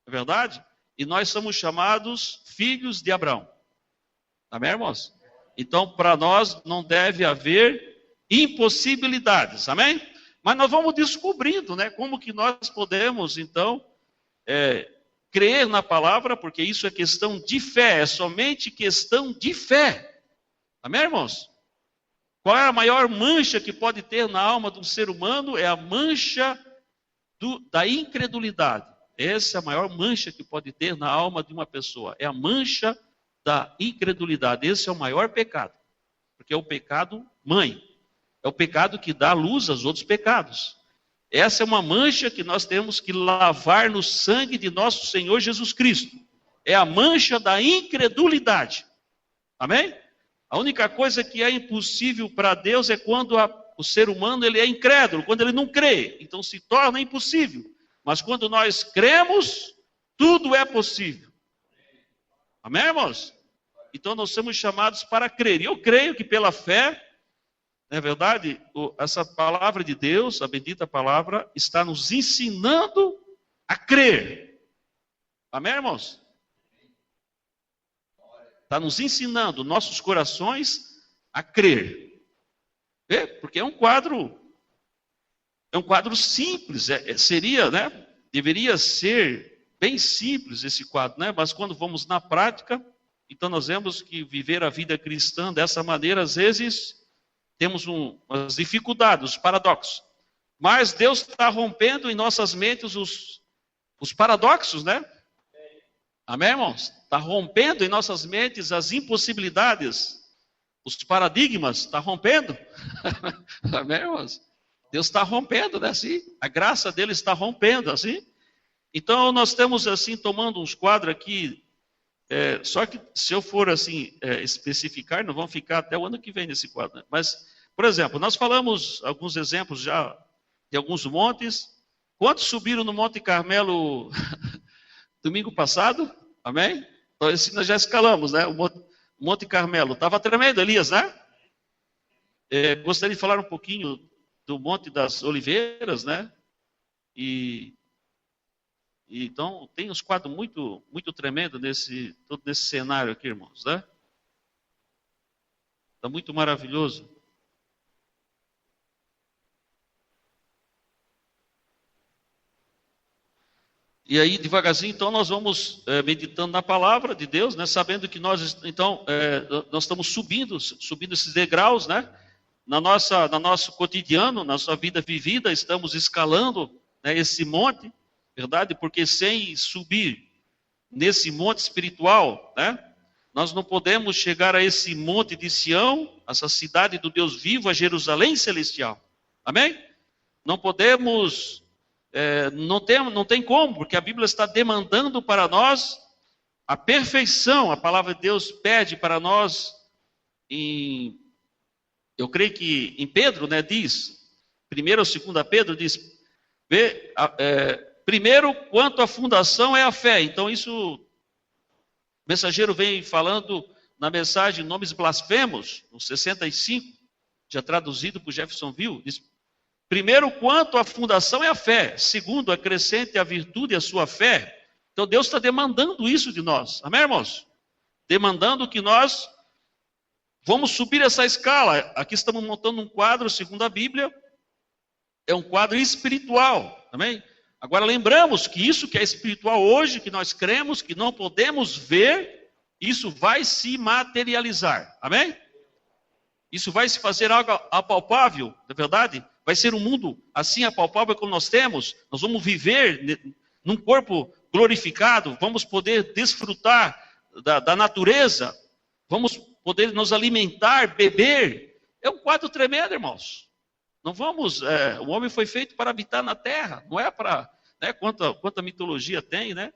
É verdade? E nós somos chamados filhos de Abraão. Amém, irmãos? Então, para nós não deve haver impossibilidades. Amém? Mas nós vamos descobrindo, né, como que nós podemos, então, crer na palavra, porque isso é questão de fé, é somente questão de fé. Amém, irmãos? Qual é a maior mancha que pode ter na alma de um ser humano? É a mancha da incredulidade. Essa é a maior mancha que pode ter na alma de uma pessoa. É a mancha da incredulidade. Esse é o maior pecado. Porque é o pecado mãe. É o pecado que dá luz aos outros pecados. Essa é uma mancha que nós temos que lavar no sangue de nosso Senhor Jesus Cristo. É a mancha da incredulidade. Amém? A única coisa que é impossível para Deus é quando o ser humano ele é incrédulo, quando ele não crê. Então se torna impossível. Mas quando nós cremos, tudo é possível. Amém, irmãos? Então nós somos chamados para crer. E eu creio que pela fé, não é verdade? Essa palavra de Deus, a bendita palavra, está nos ensinando a crer. Amém, irmãos? Está nos ensinando nossos corações a crer. Porque é um quadro simples. Seria, né? Deveria ser bem simples esse quadro, né? Mas quando vamos na prática, então nós vemos que viver a vida cristã dessa maneira, às vezes temos umas dificuldades, os paradoxos. Mas Deus está rompendo em nossas mentes os paradoxos, né? Amém, irmãos? Está rompendo em nossas mentes as impossibilidades, os paradigmas, está rompendo. Amém, irmãos? Deus está rompendo, né? Assim, a graça dele está rompendo, assim. Então, nós estamos, assim, tomando uns quadros aqui. Só que, se eu for, assim, especificar, não vamos ficar até o ano que vem nesse quadro. Né? Mas, por exemplo, nós falamos alguns exemplos já de alguns montes. Quantos subiram no Monte Carmelo domingo passado, amém? Então esse nós já escalamos, né? O Monte Carmelo. Estava tremendo, Elias, né? Gostaria de falar um pouquinho do Monte das Oliveiras, né? E então tem uns quadros muito, muito tremendos todo nesse cenário aqui, irmãos, né? Está muito maravilhoso. E aí, devagarzinho, então, nós vamos meditando na palavra de Deus, né? Sabendo que nós, então, nós estamos subindo esses degraus, né? No nosso cotidiano, na nossa vida vivida, estamos escalando, né, esse monte, verdade? Porque sem subir nesse monte espiritual, né? Nós não podemos chegar a esse monte de Sião, essa cidade do Deus vivo, a Jerusalém celestial. Amém? Não podemos... não tem como, porque a Bíblia está demandando para nós a perfeição. A palavra de Deus pede para nós, eu creio que em Pedro, né, diz, 1 ou 2 Pedro diz, primeiro, quanto à fundação é a fé. Então isso, o mensageiro vem falando na mensagem Nomes Blasfemos, no 65, já traduzido por Jeffersonville, diz, primeiro, quanto à fundação é a fé. Segundo, acrescente a virtude e a sua fé. Então, Deus está demandando isso de nós. Amém, irmãos? Demandando que nós vamos subir essa escala. Aqui estamos montando um quadro, segundo a Bíblia, é um quadro espiritual. Amém? Agora, lembramos que isso que é espiritual hoje, que nós cremos, que não podemos ver, isso vai se materializar. Amém? Isso vai se fazer algo apalpável, não é verdade? Vai ser um mundo assim apalpável como nós temos. Nós vamos viver num corpo glorificado, vamos poder desfrutar da natureza, vamos poder nos alimentar, beber. É um quadro tremendo, irmãos. Não vamos, o homem foi feito para habitar na terra, não é para, né, quanta mitologia tem, né?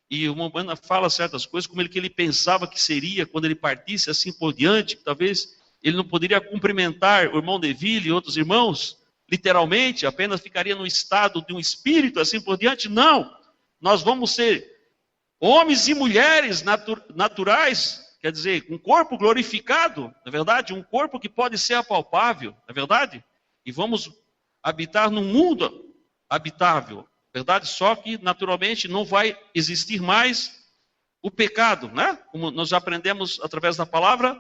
E o Mombana fala certas coisas, como que ele pensava que seria quando ele partisse, assim por diante, que talvez ele não poderia cumprimentar o irmão Neville e outros irmãos, literalmente, apenas ficaria no estado de um espírito, assim por diante. Não, nós vamos ser homens e mulheres naturais, quer dizer, um corpo glorificado, não é verdade? Um corpo que pode ser apalpável, não é verdade? E vamos habitar num mundo habitável, verdade? Só que, naturalmente, não vai existir mais o pecado, né? Como nós já aprendemos através da palavra,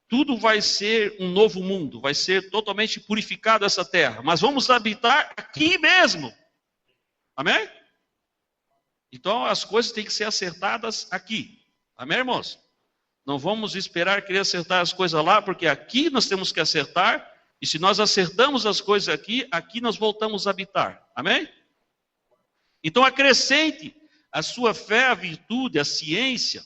tudo vai ser um novo mundo, vai ser totalmente purificado essa terra. Mas vamos habitar aqui mesmo. Amém? Então as coisas têm que ser acertadas aqui. Amém, irmãos? Não vamos esperar querer acertar as coisas lá, porque aqui nós temos que acertar. E se nós acertamos as coisas aqui, aqui nós voltamos a habitar. Amém? Então acrescente a sua fé, a virtude, a ciência.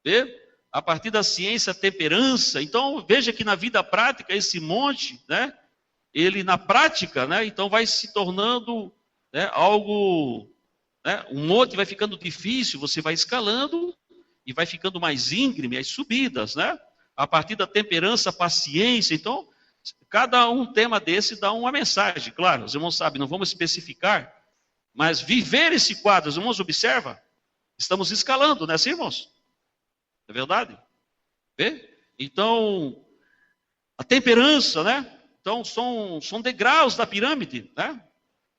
Vê? A partir da ciência, a temperança. Então, veja que na vida prática, esse monte, né, ele na prática, né, então vai se tornando, né, algo, né, um monte vai ficando difícil, você vai escalando e vai ficando mais íngreme, as subidas, né? A partir da temperança, a paciência. Então, cada um tema desse dá uma mensagem, claro, os irmãos sabem, não vamos especificar, mas viver esse quadro, os irmãos observam, estamos escalando, né, irmãos? É verdade? Vê? Então, a temperança, né? Então, são degraus da pirâmide, né?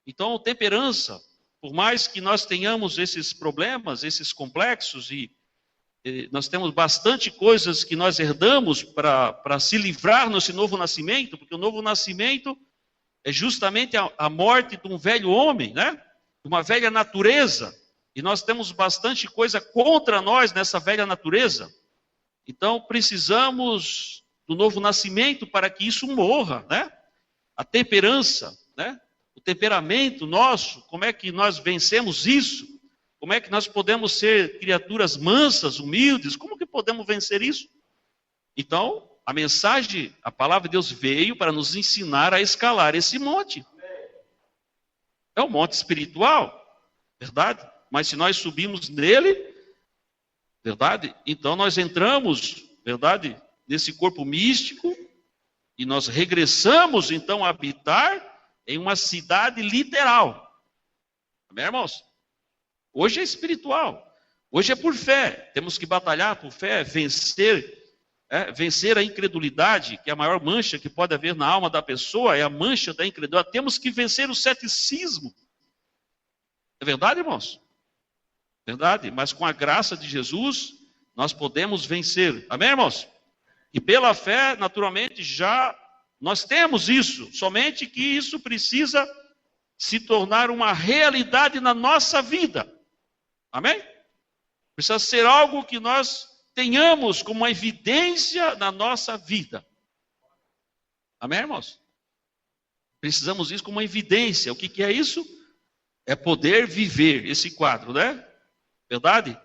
Então, temperança, por mais que nós tenhamos esses problemas, esses complexos, e nós temos bastante coisas que nós herdamos para se livrar nesse novo nascimento, porque o novo nascimento é justamente a morte de um velho homem, né? De uma velha natureza. E nós temos bastante coisa contra nós nessa velha natureza. Então, precisamos do novo nascimento para que isso morra, né? A temperança, né? O temperamento nosso, como é que nós vencemos isso? Como é que nós podemos ser criaturas mansas, humildes? Como que podemos vencer isso? Então, a mensagem, a palavra de Deus veio para nos ensinar a escalar esse monte. É um monte espiritual, verdade? Mas se nós subimos nele, verdade? Então nós entramos, verdade? Nesse corpo místico e nós regressamos então a habitar em uma cidade literal. Amém, irmãos? Hoje é espiritual. Hoje é por fé. Temos que batalhar por fé, vencer a incredulidade, que é a maior mancha que pode haver na alma da pessoa, é a mancha da incredulidade. Temos que vencer o ceticismo. É verdade, irmãos? Verdade. Mas com a graça de Jesus, nós podemos vencer. Amém, irmãos? E pela fé, naturalmente, já nós temos isso. Somente que isso precisa se tornar uma realidade na nossa vida. Amém? Precisa ser algo que nós tenhamos como uma evidência na nossa vida. Amém, irmãos? Precisamos disso como uma evidência. O que é isso? É poder viver esse quadro, né? Verdade?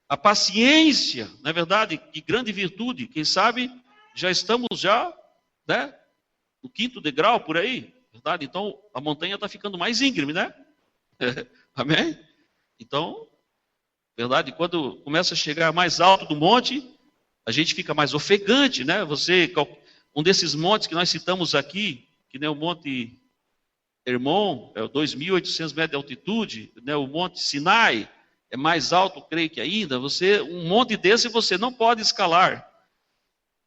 A paciência, não é verdade? Que grande virtude. Quem sabe já estamos né? No 5º degrau por aí. Verdade? Então a montanha está ficando mais íngreme, né? Amém? Então, verdade? Quando começa a chegar mais alto do monte, a gente fica mais ofegante, né? Um desses montes que nós citamos aqui, que nem o Monte Hermon, é 2.800 metros de altitude, né? O Monte Sinai é mais alto, creio que ainda. Um monte desse você não pode escalar,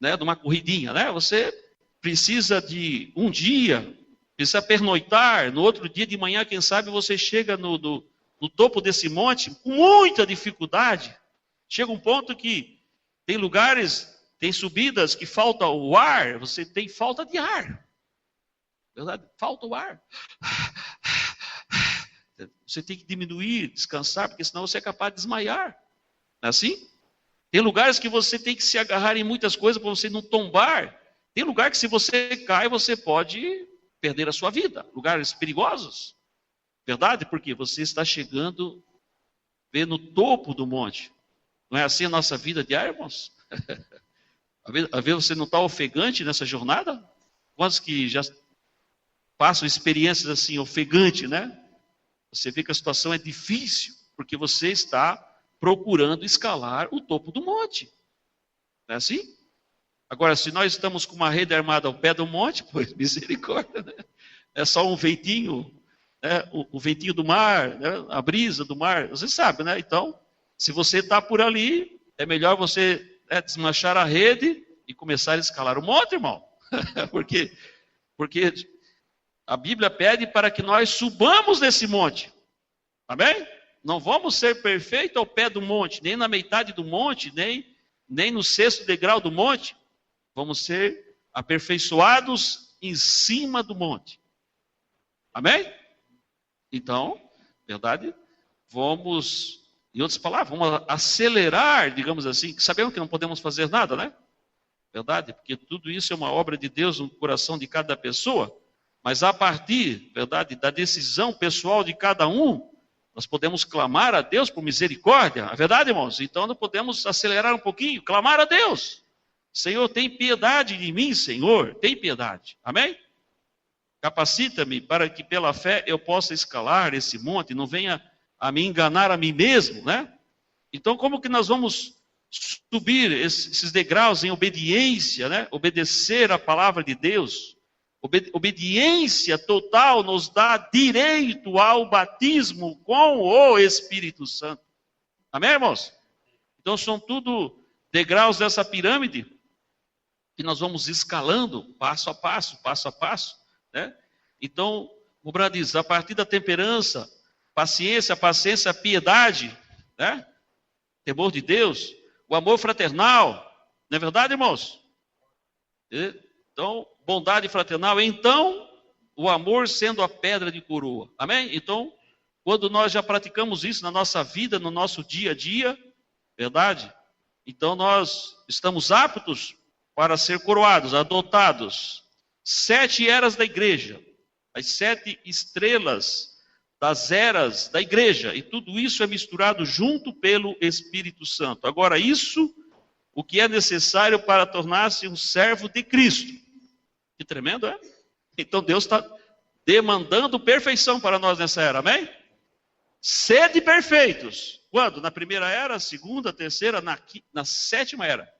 né? De uma corridinha, né? Você precisa de um dia, precisa pernoitar. No outro dia de manhã, quem sabe você chega no topo desse monte com muita dificuldade. Chega um ponto que tem lugares, tem subidas que falta o ar, você tem falta de ar. Verdade? Falta o ar. Você tem que diminuir, descansar, porque senão você é capaz de desmaiar. Não é assim? Tem lugares que você tem que se agarrar em muitas coisas para você não tombar. Tem lugar que se você cai, você pode perder a sua vida. Lugares perigosos. Verdade? Porque você está chegando, vê no topo do monte. Não é assim a nossa vida diária, irmãos? Às vezes você não está ofegante nessa jornada? Quantos que já passam experiências assim, ofegante, né? Você vê que a situação é difícil, porque você está procurando escalar o topo do monte. Não é assim? Agora, se nós estamos com uma rede armada ao pé do monte, pois misericórdia, né? É só um ventinho, né? O ventinho do mar, né? A brisa do mar, você sabe, né? Então, se você está por ali, é melhor você desmanchar a rede e começar a escalar o monte, irmão. Porque a Bíblia pede para que nós subamos nesse monte. Amém? Não vamos ser perfeitos ao pé do monte, nem na metade do monte, nem no 6º degrau do monte. Vamos ser aperfeiçoados em cima do monte. Amém? Então, verdade? Vamos, em outras palavras, vamos acelerar, digamos assim. Sabemos que não podemos fazer nada, né? Verdade? Porque tudo isso é uma obra de Deus no coração de cada pessoa. Mas a partir, verdade, da decisão pessoal de cada um, nós podemos clamar a Deus por misericórdia. É verdade, irmãos? Então nós podemos acelerar um pouquinho, clamar a Deus. Senhor, tem piedade de mim, Senhor, tem piedade. Amém? Capacita-me para que pela fé eu possa escalar esse monte, não venha a me enganar a mim mesmo, né? Então como que nós vamos subir esses degraus em obediência, né? Obedecer a palavra de Deus. Obediência total nos dá direito ao batismo com o Espírito Santo. Amém, irmãos? Então são tudo degraus dessa pirâmide que nós vamos escalando passo a passo, né? Então, o Brad diz, a partir da temperança, paciência, piedade, né? Temor de Deus, o amor fraternal, não é verdade, irmãos? Então, bondade fraternal, então, o amor sendo a pedra de coroa. Amém? Então, quando nós já praticamos isso na nossa vida, no nosso dia a dia, verdade? Então, nós estamos aptos para ser coroados, adotados. 7 eras da igreja, as 7 estrelas das eras da igreja, e tudo isso é misturado junto pelo Espírito Santo. Agora, isso, o que é necessário para tornar-se um servo de Cristo. Que tremendo, é? Então Deus está demandando perfeição para nós nessa era, amém? Sede perfeitos. Quando? Na primeira era, segunda, terceira, na 7ª era.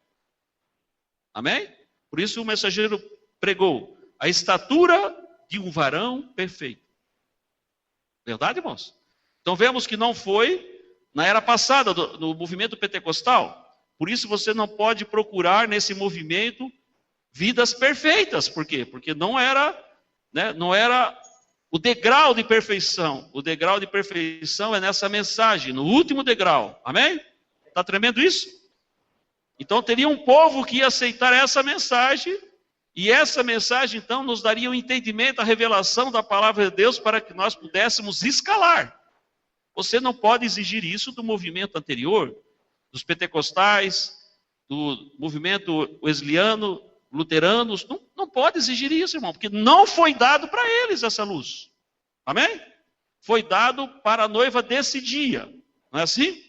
Amém? Por isso o mensageiro pregou a estatura de um varão perfeito. Verdade, irmãos? Então vemos que não foi na era passada, no movimento pentecostal. Por isso você não pode procurar nesse movimento vidas perfeitas. Por quê? Porque não era o degrau de perfeição. O degrau de perfeição é nessa mensagem, no último degrau. Amém? Está tremendo isso? Então teria um povo que ia aceitar essa mensagem, e essa mensagem então nos daria o entendimento, a revelação da palavra de Deus para que nós pudéssemos escalar. Você não pode exigir isso do movimento anterior, dos pentecostais, do movimento wesleyano, luteranos. Não pode exigir isso, irmão, porque não foi dado para eles essa luz. Amém? Foi dado para a noiva desse dia. Não é assim?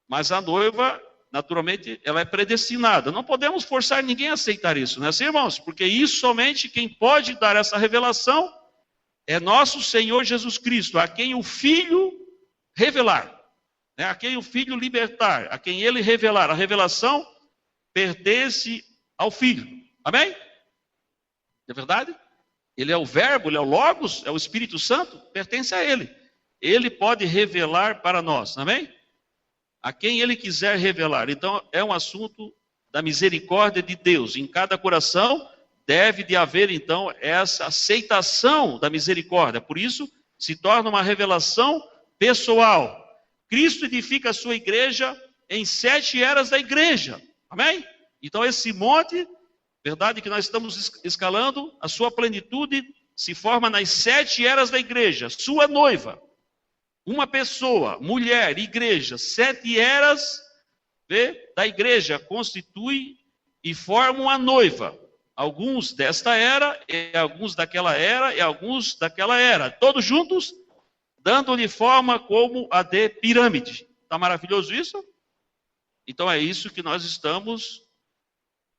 Mas a noiva, naturalmente, ela é predestinada. Não podemos forçar ninguém a aceitar isso, não é assim, irmãos? Porque isso somente quem pode dar essa revelação é nosso Senhor Jesus Cristo, a quem o Filho revelar, né? A quem o Filho libertar, a quem Ele revelar. A revelação pertence ao Filho. Amém? Não é verdade? Ele é o Verbo, Ele é o Logos, é o Espírito Santo, pertence a Ele. Ele pode revelar para nós, amém? A quem Ele quiser revelar. Então, é um assunto da misericórdia de Deus. Em cada coração deve de haver, então, essa aceitação da misericórdia. Por isso, se torna uma revelação pessoal. Cristo edifica a sua igreja em 7 eras da igreja. Amém? Então, esse monte, verdade, que nós estamos escalando, a sua plenitude se forma nas 7 eras da igreja. Sua noiva, uma pessoa, mulher, igreja, 7 eras da igreja constitui e formam a noiva. Alguns desta era, e alguns daquela era, e alguns daquela era. Todos juntos, dando-lhe forma como a de pirâmide. Está maravilhoso isso? Então é isso que nós estamos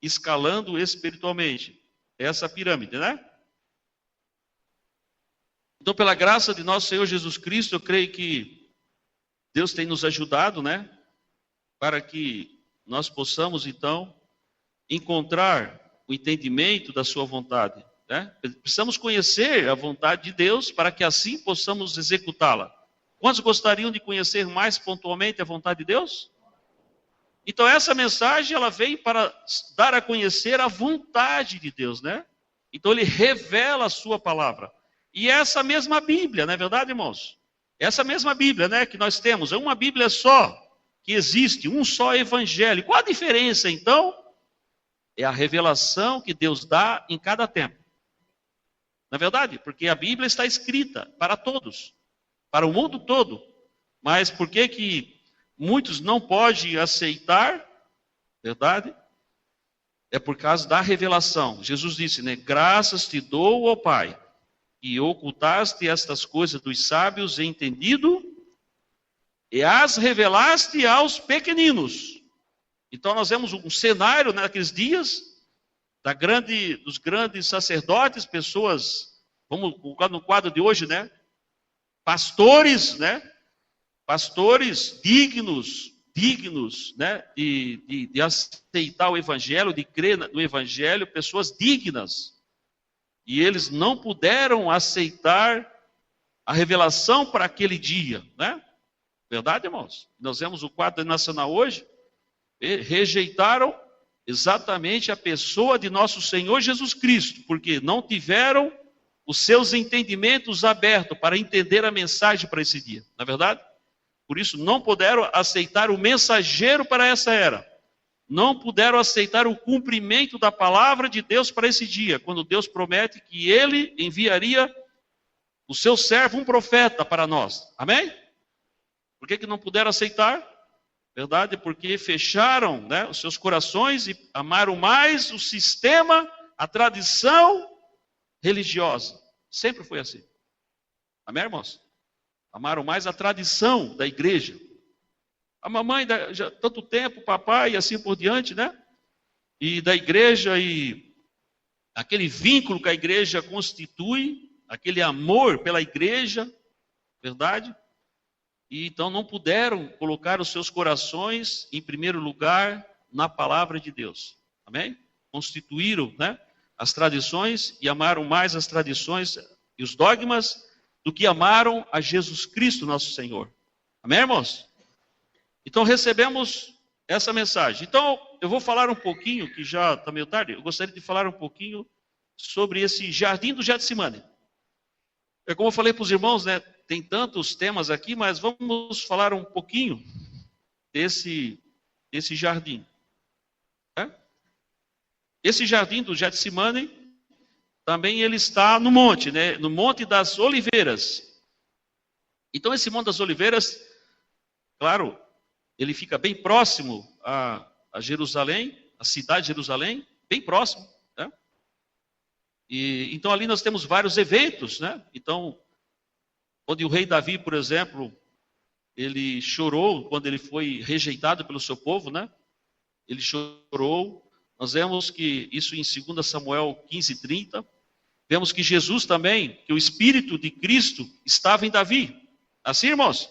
escalando espiritualmente. Essa pirâmide, né? Então, pela graça de nosso Senhor Jesus Cristo, eu creio que Deus tem nos ajudado, né? Para que nós possamos, então, encontrar o entendimento da sua vontade, né? Precisamos conhecer a vontade de Deus para que assim possamos executá-la. Quantos gostariam de conhecer mais pontualmente a vontade de Deus? Então essa mensagem, ela veio para dar a conhecer a vontade de Deus, né? Então Ele revela a sua palavra. E essa mesma Bíblia, não é verdade, irmãos? Essa mesma Bíblia, né, que nós temos, é uma Bíblia só, que existe, um só evangelho. Qual a diferença, então? É a revelação que Deus dá em cada tempo. Não é verdade? Porque a Bíblia está escrita para todos, para o mundo todo. Mas por que muitos não podem aceitar, verdade? É por causa da revelação. Jesus disse, né? Graças te dou, ó Pai, que ocultaste estas coisas dos sábios e entendido, e as revelaste aos pequeninos. Então nós vemos um cenário naqueles dias, dos grandes sacerdotes, pessoas, vamos colocar no quadro de hoje, né? Pastores, né? Pastores dignos, né? De aceitar o Evangelho, de crer no Evangelho, pessoas dignas. E eles não puderam aceitar a revelação para aquele dia, né? Verdade, irmãos? Nós vemos o quadro nacional hoje, rejeitaram exatamente a pessoa de nosso Senhor Jesus Cristo, porque não tiveram os seus entendimentos abertos para entender a mensagem para esse dia, não é verdade? Por isso não puderam aceitar o mensageiro para essa era. Não puderam aceitar o cumprimento da palavra de Deus para esse dia, quando Deus promete que Ele enviaria o seu servo, um profeta, para nós. Amém? Por que não puderam aceitar? Verdade? Porque fecharam, né, os seus corações e amaram mais o sistema, a tradição religiosa. Sempre foi assim. Amém, irmãos? Amaram mais a tradição da igreja. A mamãe, já tanto tempo, papai e assim por diante, né? E da igreja, e aquele vínculo que a igreja constitui, aquele amor pela igreja, verdade? E então não puderam colocar os seus corações em primeiro lugar na palavra de Deus. Amém? Constituíram, né, as tradições e amaram mais as tradições e os dogmas do que amaram a Jesus Cristo, nosso Senhor. Amém, irmãos? Então recebemos essa mensagem. Então eu vou falar um pouquinho, que já está meio tarde, eu gostaria de falar um pouquinho sobre esse jardim do Getsemane. É como eu falei para os irmãos, né? Tem tantos temas aqui, mas vamos falar um pouquinho desse jardim. Né? Esse jardim do Getsemane, também ele está no monte, né? No Monte das Oliveiras. Então esse Monte das Oliveiras, claro, ele fica bem próximo a Jerusalém, a cidade de Jerusalém, bem próximo. Né? E então ali nós temos vários eventos, né? Então, onde o rei Davi, por exemplo, ele chorou quando ele foi rejeitado pelo seu povo, né? Ele chorou. Nós vemos que isso em 2 Samuel 15:30. Vemos que Jesus também, que o Espírito de Cristo estava em Davi. Assim, irmãos?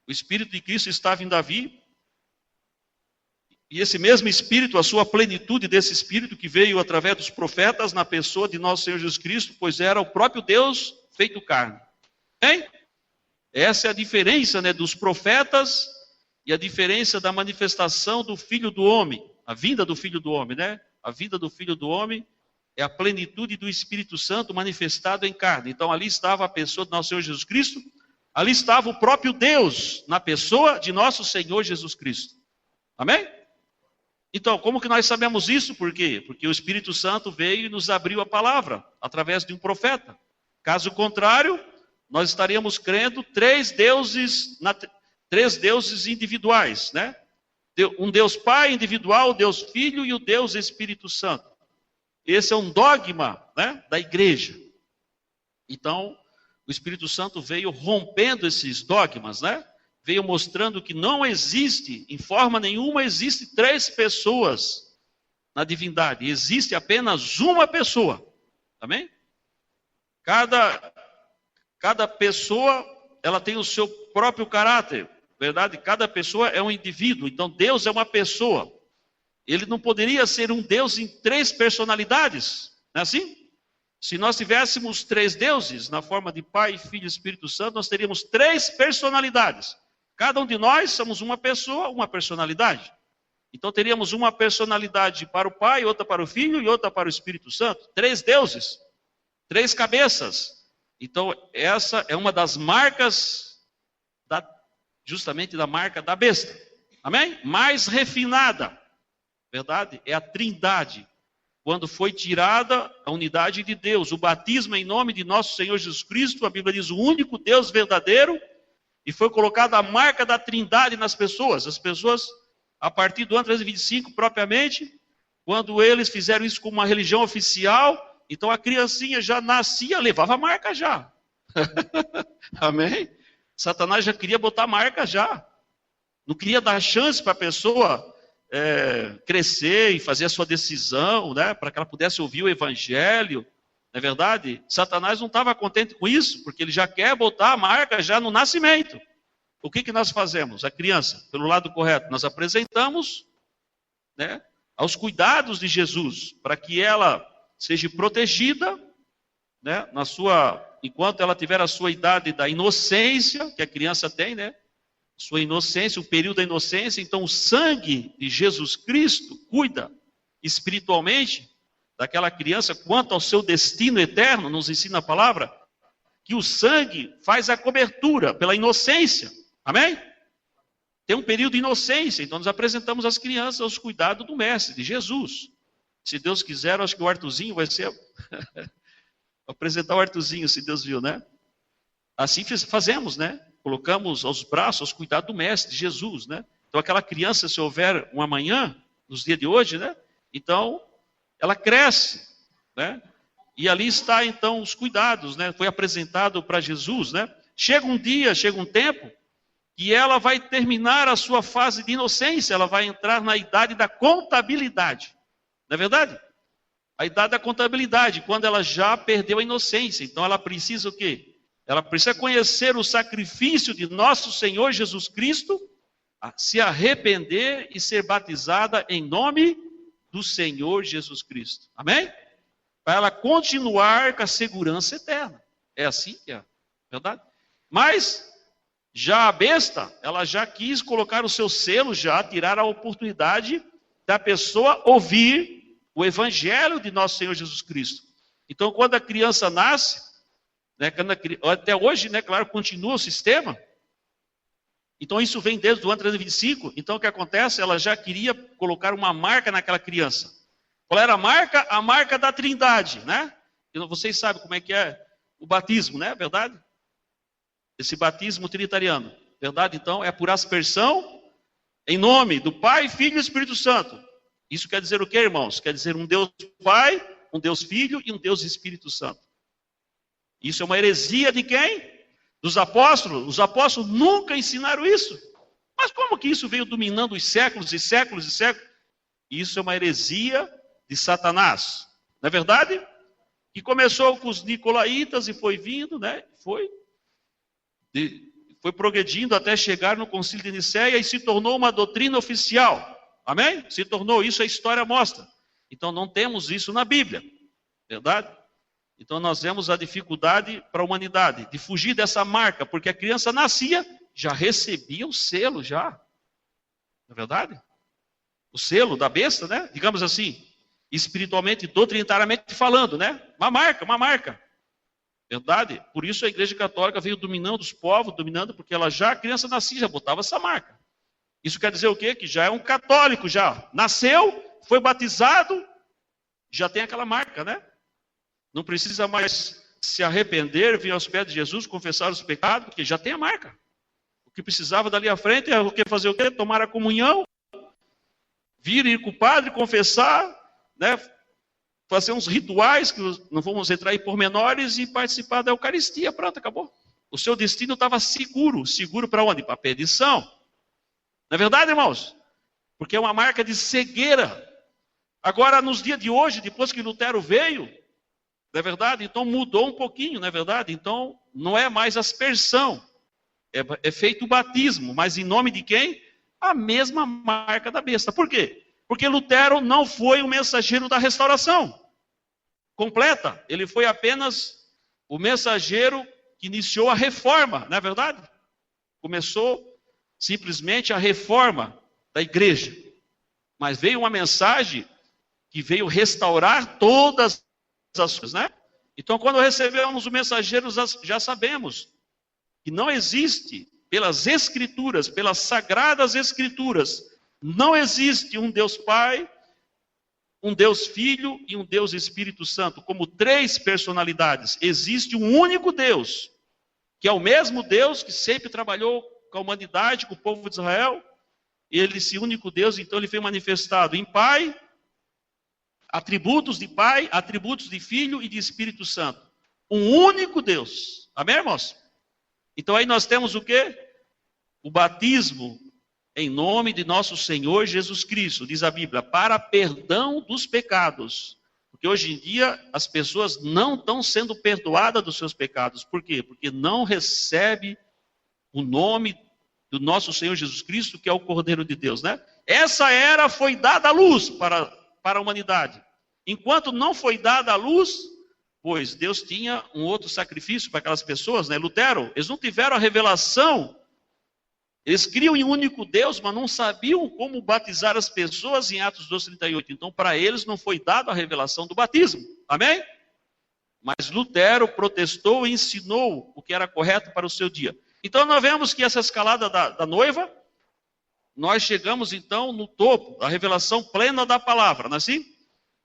O Espírito de Cristo estava em Davi. E esse mesmo Espírito, a sua plenitude desse Espírito que veio através dos profetas na pessoa de nosso Senhor Jesus Cristo, pois era o próprio Deus feito carne. Hein? Essa é a diferença, né, dos profetas e a diferença da manifestação do Filho do Homem. A vinda do Filho do Homem, né? A vinda do Filho do Homem é a plenitude do Espírito Santo manifestado em carne. Então ali estava a pessoa de nosso Senhor Jesus Cristo, ali estava o próprio Deus na pessoa de nosso Senhor Jesus Cristo. Amém? Então, como que nós sabemos isso? Por quê? Porque o Espírito Santo veio e nos abriu a palavra através de um profeta. Caso contrário, nós estaríamos crendo três deuses individuais, né? Um Deus Pai individual, o Deus Filho e o Deus Espírito Santo. Esse é um dogma, né, da igreja. Então, o Espírito Santo veio rompendo esses dogmas, né? Veio mostrando que não existe, em forma nenhuma, existe três pessoas na divindade. Existe apenas uma pessoa. Amém? Cada pessoa, ela tem o seu próprio caráter. Verdade? Cada pessoa é um indivíduo. Então, Deus é uma pessoa. Ele não poderia ser um Deus em três personalidades. Não é assim? Se nós tivéssemos três deuses, na forma de Pai, Filho e Espírito Santo, nós teríamos três personalidades. Cada um de nós somos uma pessoa, uma personalidade. Então teríamos uma personalidade para o Pai, outra para o Filho e outra para o Espírito Santo. Três deuses, três cabeças. Então essa é uma das marcas, justamente da marca da besta. Amém? Mais refinada. Verdade? É a trindade. Quando foi tirada a unidade de Deus, o batismo em nome de nosso Senhor Jesus Cristo, a Bíblia diz o único Deus verdadeiro, e foi colocada a marca da trindade nas pessoas. As pessoas, a partir do ano 325 propriamente, quando eles fizeram isso como uma religião oficial, então a criancinha já nascia, levava a marca já. Amém? Satanás já queria botar marca já. Não queria dar chance para a pessoa crescer e fazer a sua decisão, né, para que ela pudesse ouvir o evangelho, não é verdade? Satanás não estava contente com isso, porque ele já quer botar a marca já no nascimento. O que nós fazemos? A criança, pelo lado correto, nós apresentamos, né, aos cuidados de Jesus, para que ela seja protegida, né, enquanto ela tiver a sua idade da inocência, que a criança tem, né? Sua inocência, o período da inocência. Então o sangue de Jesus Cristo cuida espiritualmente daquela criança quanto ao seu destino eterno. Nos ensina a palavra que o sangue faz a cobertura pela inocência. Amém? Tem um período de inocência, então nós apresentamos as crianças aos cuidados do mestre, de Jesus. Se Deus quiser, eu acho que o Arthurzinho vai ser apresentar o Arthurzinho, se Deus viu, né? Assim fazemos, né? Colocamos aos braços, aos cuidados do mestre, de Jesus, né? Então aquela criança, se houver um amanhã, nos dias de hoje, né? Então, ela cresce, né? E ali está, então, os cuidados, né? Foi apresentado para Jesus, né? Chega um dia, chega um tempo, que ela vai terminar a sua fase de inocência, ela vai entrar na idade da contabilidade. Não é verdade? A idade da contabilidade, quando ela já perdeu a inocência. Então ela precisa o quê? Ela precisa conhecer o sacrifício de nosso Senhor Jesus Cristo, se arrepender e ser batizada em nome do Senhor Jesus Cristo. Amém? Para ela continuar com a segurança eterna. É assim que é, verdade? Mas, Já a besta, ela já quis colocar o seu selo, já tirar a oportunidade da pessoa ouvir o evangelho de nosso Senhor Jesus Cristo. Então, quando a criança nasce, né, até hoje, né, claro, continua o sistema. Então, isso vem desde o ano 325. Então, o que acontece? Ela já queria colocar uma marca naquela criança. Qual era a marca? A marca da Trindade, né? Vocês sabem como é que é o batismo, né? Verdade? Esse batismo trinitariano. Verdade? Então, é por aspersão em nome do Pai, Filho e Espírito Santo. Isso quer dizer o quê, irmãos? Quer dizer um Deus Pai, um Deus Filho e um Deus Espírito Santo. Isso é uma heresia de quem? Dos apóstolos. Os apóstolos nunca ensinaram isso. Mas como que isso veio dominando os séculos e séculos e séculos? Isso é uma heresia de Satanás. Não é verdade? Que começou com os nicolaítas e foi vindo, né? Foi progredindo até chegar no Concílio de Nicéia e se tornou uma doutrina oficial. Amém? Se tornou, isso a história mostra. Então não temos isso na Bíblia. Verdade? Então nós vemos a dificuldade para a humanidade de fugir dessa marca, porque a criança nascia, já recebia o selo já. Não é verdade? O selo da besta, né? Digamos assim, espiritualmente, doutrinariamente falando, né? Uma marca. Verdade? Por isso a Igreja Católica veio dominando os povos, porque ela já, a criança nascia, já botava essa marca. Isso quer dizer o quê? Que já é um católico já. Nasceu, foi batizado, já tem aquela marca, né? Não precisa mais se arrepender, vir aos pés de Jesus, confessar os pecados, porque já tem a marca. O que precisava dali à frente é fazer o quê? Tomar a comunhão, ir com o padre, confessar, né? Fazer uns rituais, que não vamos entrar em pormenores, e participar da Eucaristia. Pronto, acabou. O seu destino estava seguro. Seguro para onde? Para a perdição. Não é verdade, irmãos? Porque é uma marca de cegueira. Agora, nos dias de hoje, depois que Lutero veio, não é verdade? Então mudou um pouquinho, não é verdade? Então não é mais aspersão. É feito o batismo. Mas em nome de quem? A mesma marca da besta. Por quê? Porque Lutero não foi o mensageiro da restauração completa. Ele foi apenas o mensageiro que iniciou a reforma, não é verdade? Começou simplesmente a reforma da igreja. Mas veio uma mensagem que veio restaurar todas as coisas, né? Então, quando recebemos o mensageiro, já sabemos que não existe, pelas Escrituras, pelas Sagradas Escrituras, não existe um Deus Pai, um Deus Filho e um Deus Espírito Santo, como três personalidades. Existe um único Deus, que é o mesmo Deus que sempre trabalhou com a humanidade, com o povo de Israel. Ele, esse único Deus, então, ele foi manifestado em Pai, atributos de Pai, atributos de Filho e de Espírito Santo. Um único Deus. Amém, irmãos? Então aí nós temos o quê? O batismo em nome de nosso Senhor Jesus Cristo, diz a Bíblia, para perdão dos pecados. Porque hoje em dia as pessoas não estão sendo perdoadas dos seus pecados. Por quê? Porque não recebe o nome do nosso Senhor Jesus Cristo, que é o Cordeiro de Deus, né? Essa era foi dada à luz para a humanidade. Enquanto não foi dada à luz, pois Deus tinha um outro sacrifício para aquelas pessoas, né? Lutero, eles não tiveram a revelação. Eles criam em um único Deus, mas não sabiam como batizar as pessoas em Atos 2:38. Então, para eles não foi dada a revelação do batismo. Amém? Mas Lutero protestou e ensinou o que era correto para o seu dia. Então, nós vemos que essa escalada da noiva, nós chegamos, então, no topo, a revelação plena da palavra, não é assim?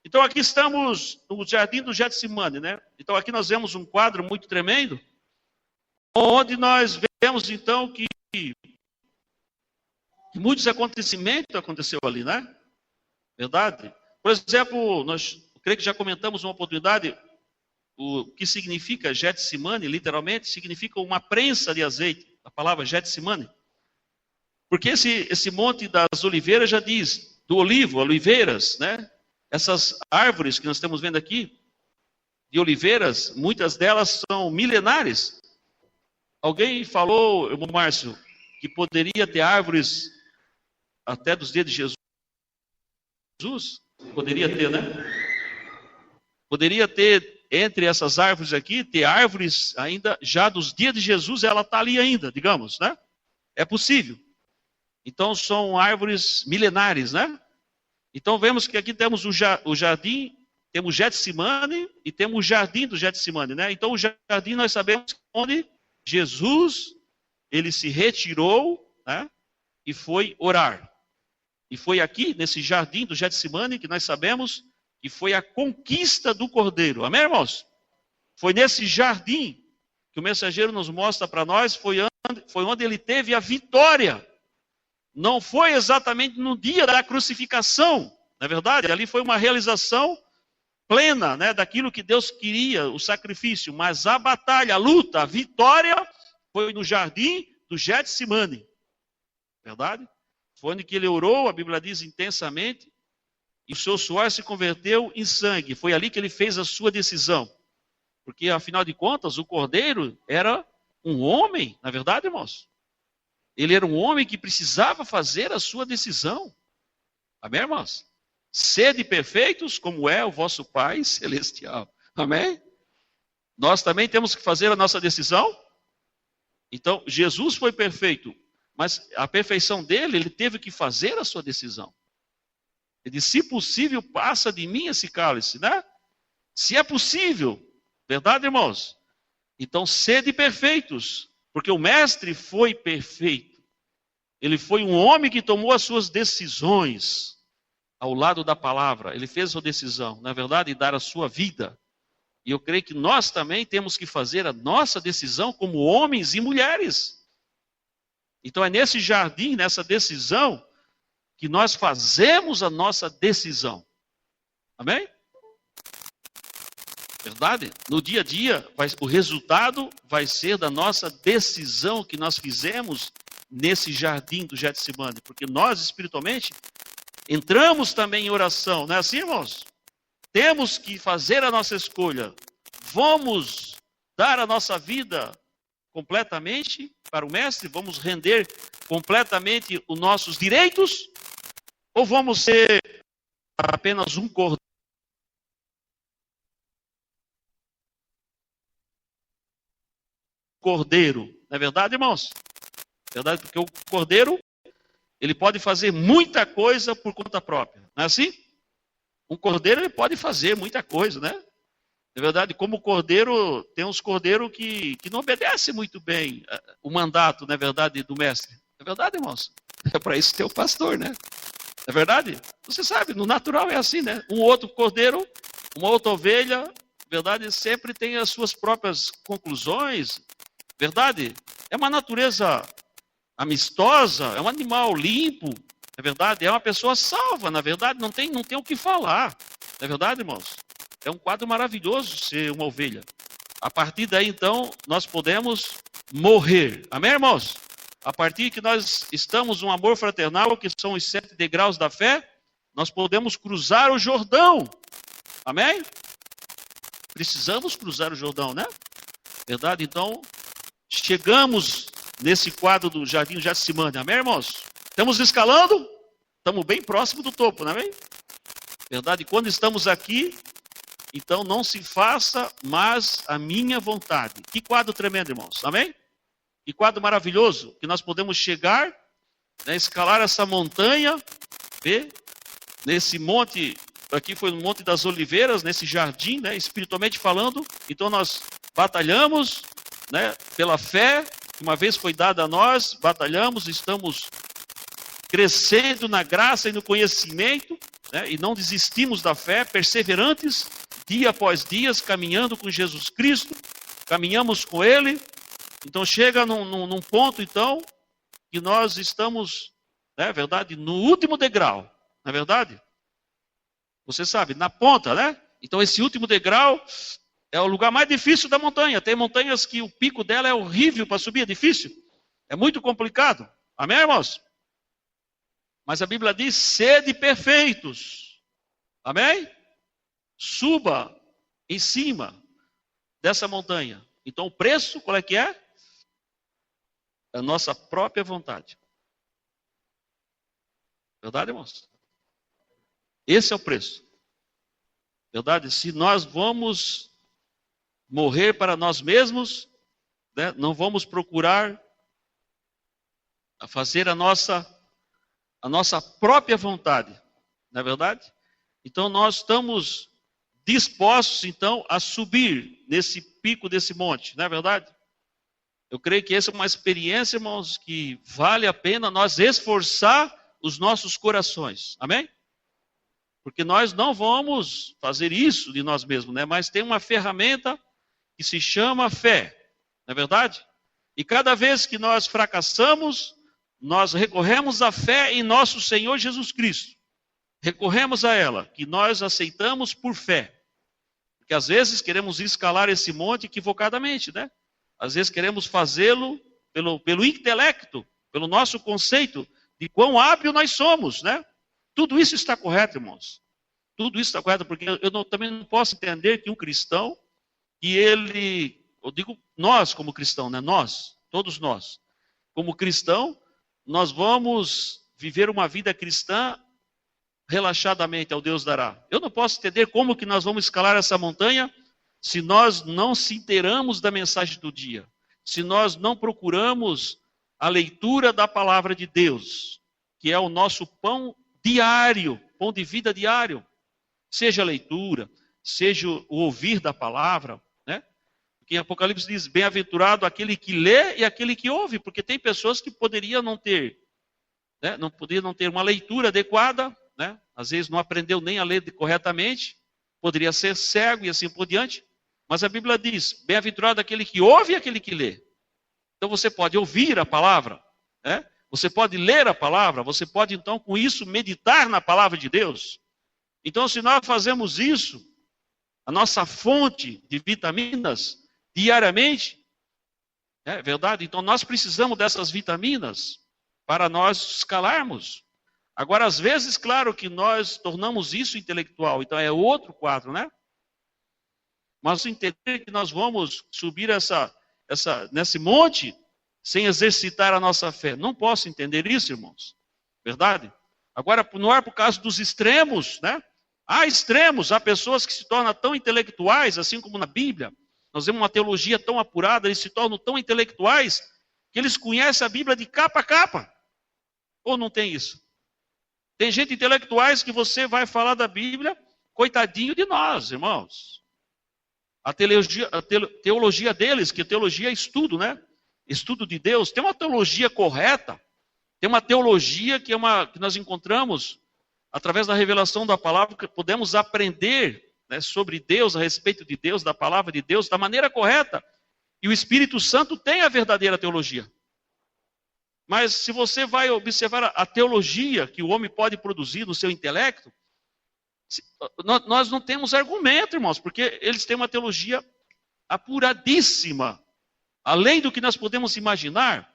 Então, aqui estamos no jardim do Getsemane, né? Então, aqui nós vemos um quadro muito tremendo, onde nós vemos, então, que muitos acontecimentos aconteceu ali, né? Verdade? Por exemplo, creio que já comentamos uma oportunidade, o que significa Getsemane, literalmente, significa uma prensa de azeite, a palavra Getsemane. Porque esse monte das oliveiras já diz, do olivo, oliveiras, né? Essas árvores que nós estamos vendo aqui, de oliveiras, muitas delas são milenares. Alguém falou, irmão Márcio, que poderia ter árvores até dos dias de Jesus? Poderia ter, né? Poderia ter entre essas árvores aqui, ter árvores ainda, já dos dias de Jesus, ela está ali ainda, digamos, né? É possível. Então são árvores milenares, né? Então vemos que aqui temos o jardim, temos Getsemane e temos o jardim do Getsemane, né? Então o jardim nós sabemos onde Jesus, ele se retirou, né? E foi orar. E foi aqui, nesse jardim do Getsemane, que nós sabemos que foi a conquista do Cordeiro. Amém, irmãos? Foi nesse jardim que o mensageiro nos mostra para nós, foi onde ele teve a vitória. Não foi exatamente no dia da crucificação, na verdade, ali foi uma realização plena, né, daquilo que Deus queria, o sacrifício, mas a batalha, a luta, a vitória foi no jardim do Getsemane, verdade? Foi onde que ele orou, a Bíblia diz, intensamente, e o seu suor se converteu em sangue. Foi ali que ele fez a sua decisão, porque afinal de contas o Cordeiro era um homem, na verdade, irmãos? Ele era um homem que precisava fazer a sua decisão. Amém, irmãos? Sede perfeitos como é o vosso Pai Celestial. Amém? Nós também temos que fazer a nossa decisão. Então, Jesus foi perfeito, mas a perfeição dele, ele teve que fazer a sua decisão. Ele disse, se possível, passa de mim esse cálice, né? Se é possível, verdade, irmãos? Então, sede perfeitos, porque o mestre foi perfeito. Ele foi um homem que tomou as suas decisões ao lado da palavra. Ele fez a sua decisão, na verdade, dar a sua vida. E eu creio que nós também temos que fazer a nossa decisão como homens e mulheres. Então é nesse jardim, nessa decisão, que nós fazemos a nossa decisão. Amém? Verdade? No dia a dia, o resultado vai ser da nossa decisão que nós fizemos nesse jardim do Getsemane. Porque nós, espiritualmente, entramos também em oração. Não é assim, irmãos? Temos que fazer a nossa escolha. Vamos dar a nossa vida completamente para o Mestre? Vamos render completamente os nossos direitos? Ou vamos ser apenas um cordeiro? Não é verdade, irmãos? É verdade, porque o cordeiro, ele pode fazer muita coisa por conta própria. Não é assim? Um cordeiro, ele pode fazer muita coisa, né? Na verdade, como cordeiro, tem uns cordeiros que não obedecem muito bem o mandato, na verdade, do mestre. É verdade, irmãos? É para isso ter o pastor, né? É verdade? Você sabe, no natural é assim, né? Um outro cordeiro, uma outra ovelha, verdade, sempre tem as suas próprias conclusões, verdade? É uma natureza amistosa, é um animal limpo, é verdade? É uma pessoa salva, na verdade, não tem o que falar. É verdade, irmãos? É um quadro maravilhoso ser uma ovelha. A partir daí, então, nós podemos morrer. Amém, irmãos? A partir que nós estamos num amor fraternal, que são os 7 degraus da fé, nós podemos cruzar o Jordão. Amém? Precisamos cruzar o Jordão, né? Verdade? Então, chegamos nesse quadro do Jardim do Getsemane. Amém, irmãos? Estamos escalando? Estamos bem próximo do topo, não é? Verdade? Quando estamos aqui, então não se faça mais a minha vontade. Que quadro tremendo, irmãos. Amém? Que quadro maravilhoso, que nós podemos chegar, né, escalar essa montanha, ver, nesse monte, aqui foi no Monte das Oliveiras, nesse jardim, né, espiritualmente falando. Então nós batalhamos, né, pela fé, que uma vez foi dada a nós, batalhamos, estamos crescendo na graça e no conhecimento, né, e não desistimos da fé, perseverantes, dia após dia, caminhando com Jesus Cristo, caminhamos com Ele. Então chega num ponto, então, que nós estamos, né, verdade, no último degrau, não é verdade? Você sabe, na ponta, né? Então esse último degrau é o lugar mais difícil da montanha. Tem montanhas que o pico dela é horrível para subir, é difícil. É muito complicado. Amém, irmãos? Mas a Bíblia diz, sede perfeitos. Amém? Suba em cima dessa montanha. Então o preço, qual é que é? É a nossa própria vontade. Verdade, irmãos? Esse é o preço. Verdade? Se nós vamos morrer para nós mesmos, né? Não vamos procurar fazer a nossa própria vontade, não é verdade? Então nós estamos dispostos então a subir nesse pico desse monte, não é verdade? Eu creio que essa é uma experiência, irmãos, que vale a pena nós esforçar os nossos corações, amém? Porque nós não vamos fazer isso de nós mesmos, né? Mas tem uma ferramenta que se chama fé, não é verdade? E cada vez que nós fracassamos, nós recorremos à fé em nosso Senhor Jesus Cristo. Recorremos a ela, que nós aceitamos por fé. Porque às vezes queremos escalar esse monte equivocadamente, né? Às vezes queremos fazê-lo pelo intelecto, pelo nosso conceito de quão hábil nós somos, né? Tudo isso está correto, irmãos. Tudo isso está correto, porque eu também não posso entender que um cristão, que ele, eu digo nós como cristão, né? Nós, todos nós, como cristão, nós vamos viver uma vida cristã relaxadamente, ao Deus dará. Eu não posso entender como que nós vamos escalar essa montanha se nós não se inteiramos da mensagem do dia, se nós não procuramos a leitura da palavra de Deus, que é o nosso pão diário, pão de vida diário, seja a leitura, seja o ouvir da palavra, né? Porque em Apocalipse diz, bem-aventurado aquele que lê e aquele que ouve, porque tem pessoas que poderiam não ter, né? Poderiam não ter uma leitura adequada, né? Às vezes não aprendeu nem a ler corretamente, poderia ser cego e assim por diante. Mas a Bíblia diz, bem-aventurado aquele que ouve e aquele que lê. Então você pode ouvir a palavra, né? Você pode ler a palavra, você pode então com isso meditar na palavra de Deus. Então se nós fazemos isso, a nossa fonte de vitaminas diariamente, é verdade? Então nós precisamos dessas vitaminas para nós escalarmos. Agora às vezes, claro que nós tornamos isso intelectual, então é outro quadro, né? Mas entender que nós vamos subir nesse monte sem exercitar a nossa fé. Não posso entender isso, irmãos. Verdade? Agora, não é por causa dos extremos, né? Há extremos, há pessoas que se tornam tão intelectuais, assim como na Bíblia. Nós vemos uma teologia tão apurada, eles se tornam tão intelectuais, que eles conhecem a Bíblia de capa a capa. Ou não tem isso? Tem gente intelectuais que você vai falar da Bíblia, coitadinho de nós, irmãos. A teologia deles, que teologia é estudo, né? Estudo de Deus. Tem uma teologia correta, tem uma teologia que nós encontramos através da revelação da palavra, que podemos aprender, né, sobre Deus, a respeito de Deus, da palavra de Deus, da maneira correta. E o Espírito Santo tem a verdadeira teologia. Mas se você vai observar a teologia que o homem pode produzir no seu intelecto, nós não temos argumento, irmãos, porque eles têm uma teologia apuradíssima. Além do que nós podemos imaginar,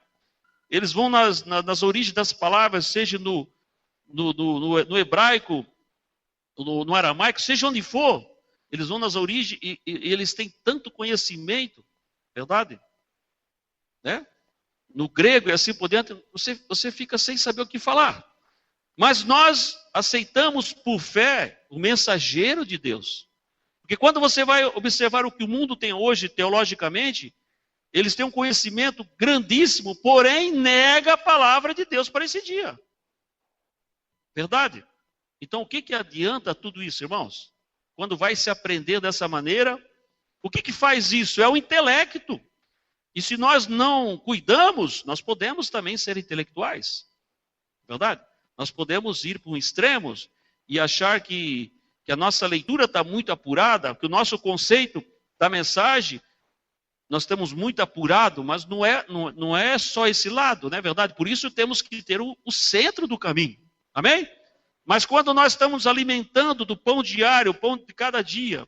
eles vão nas origens das palavras, seja no hebraico, no aramaico, seja onde for, eles vão nas origens e eles têm tanto conhecimento, verdade? Né? No grego e assim por diante, você fica sem saber o que falar. Mas nós aceitamos por fé o mensageiro de Deus. Porque quando você vai observar o que o mundo tem hoje teologicamente, eles têm um conhecimento grandíssimo, porém nega a palavra de Deus para esse dia. Verdade? Então o que adianta tudo isso, irmãos? Quando vai se aprender dessa maneira, o que faz isso? É o intelecto. E se nós não cuidamos, nós podemos também ser intelectuais. Verdade? Nós podemos ir para um extremo e achar que a nossa leitura está muito apurada, que o nosso conceito da mensagem, nós estamos muito apurado, mas não é só esse lado, não é verdade? Por isso temos que ter o centro do caminho. Amém? Mas quando nós estamos alimentando do pão diário, o pão de cada dia,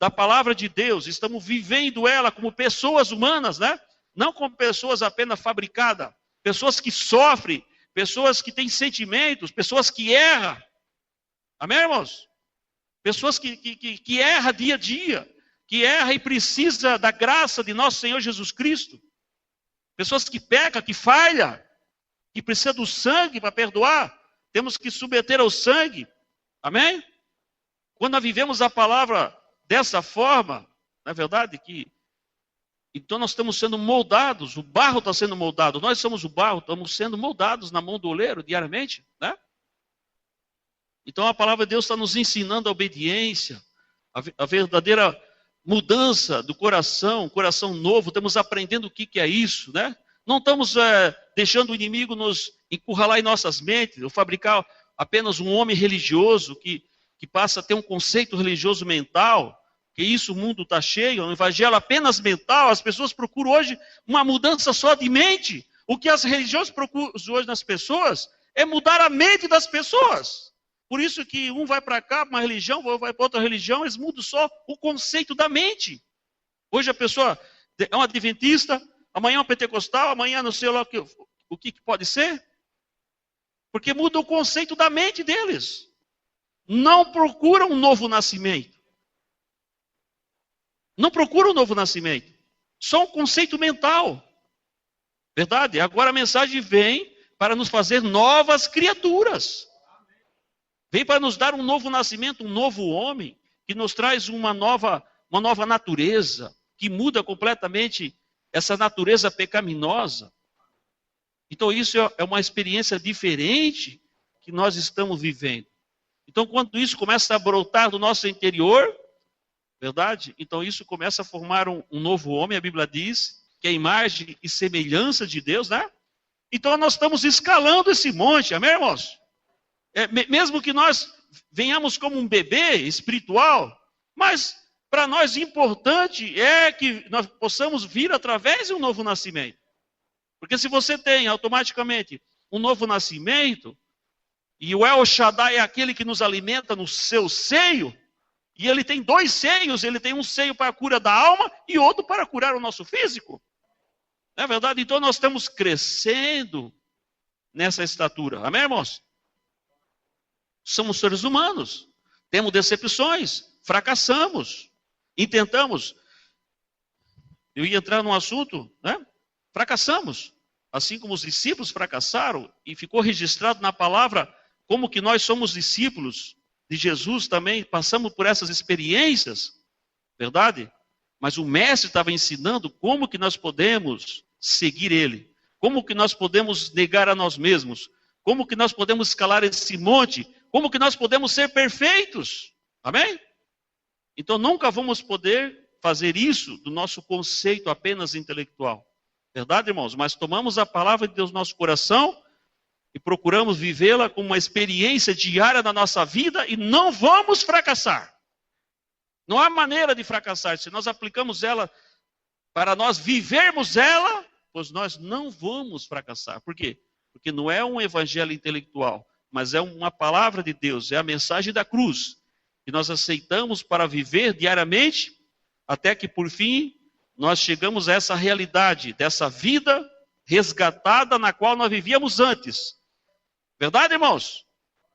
da palavra de Deus, estamos vivendo ela como pessoas humanas, né? Não como pessoas apenas fabricadas, pessoas que sofrem, pessoas que têm sentimentos, pessoas que erram. Amém, irmãos? Pessoas que erram dia a dia, que erram e precisa da graça de nosso Senhor Jesus Cristo. Pessoas que pecam, que falham, que precisam do sangue para perdoar. Temos que submeter ao sangue. Amém? Quando nós vivemos a palavra dessa forma, Não é verdade que... Então nós estamos sendo moldados, o barro está sendo moldado, nós somos o barro, estamos sendo moldados na mão do oleiro diariamente, né? Então a palavra de Deus está nos ensinando a obediência, a verdadeira mudança do coração, coração novo, estamos aprendendo o que é isso, né? Não estamos deixando o inimigo nos encurralar em nossas mentes, ou fabricar apenas um homem religioso que passa a ter um conceito religioso mental, que isso o mundo está cheio, é um evangelho apenas mental. As pessoas procuram hoje uma mudança só de mente. O que as religiões procuram hoje nas pessoas é mudar a mente das pessoas. Por isso que um vai para cá, para uma religião, vai para outra religião, eles mudam só o conceito da mente. Hoje a pessoa é um adventista, amanhã é um pentecostal, amanhã não sei lá o que pode ser. Porque muda o conceito da mente deles. Não procuram um novo nascimento. Não procura um novo nascimento. Só um conceito mental. Verdade? Agora a mensagem vem para nos fazer novas criaturas. Vem para nos dar um novo nascimento, um novo homem, que nos traz uma nova natureza, que muda completamente essa natureza pecaminosa. Então isso é uma experiência diferente que nós estamos vivendo. Então quando isso começa a brotar do nosso interior, verdade? Então isso começa a formar um novo homem, a Bíblia diz, que é a imagem e semelhança de Deus, né? Então nós estamos escalando esse monte, amém, irmãos? Mesmo que nós venhamos como um bebê espiritual, mas para nós importante é que nós possamos vir através de um novo nascimento. Porque se você tem automaticamente um novo nascimento, e o El Shaddai é aquele que nos alimenta no seu seio, e ele tem 2 seios, ele tem um seio para a cura da alma e outro para curar o nosso físico. Não é verdade? Então nós estamos crescendo nessa estatura. Amém, irmãos? Somos seres humanos. Temos decepções. Fracassamos. Intentamos. Eu ia entrar num assunto, né? Fracassamos. Assim como os discípulos fracassaram e ficou registrado na palavra como que nós somos discípulos de Jesus também, passamos por essas experiências, verdade? Mas o mestre estava ensinando como que nós podemos seguir ele, como que nós podemos negar a nós mesmos, como que nós podemos escalar esse monte, como que nós podemos ser perfeitos, amém? Então nunca vamos poder fazer isso do nosso conceito apenas intelectual, verdade, irmãos? Mas tomamos a palavra de Deus no nosso coração e procuramos vivê-la como uma experiência diária na nossa vida e não vamos fracassar. Não há maneira de fracassar. Se nós aplicamos ela para nós vivermos ela, pois nós não vamos fracassar. Por quê? Porque não é um evangelho intelectual, mas é uma palavra de Deus, é a mensagem da cruz, que nós aceitamos para viver diariamente, até que por fim nós chegamos a essa realidade, dessa vida resgatada na qual nós vivíamos antes. Verdade, irmãos?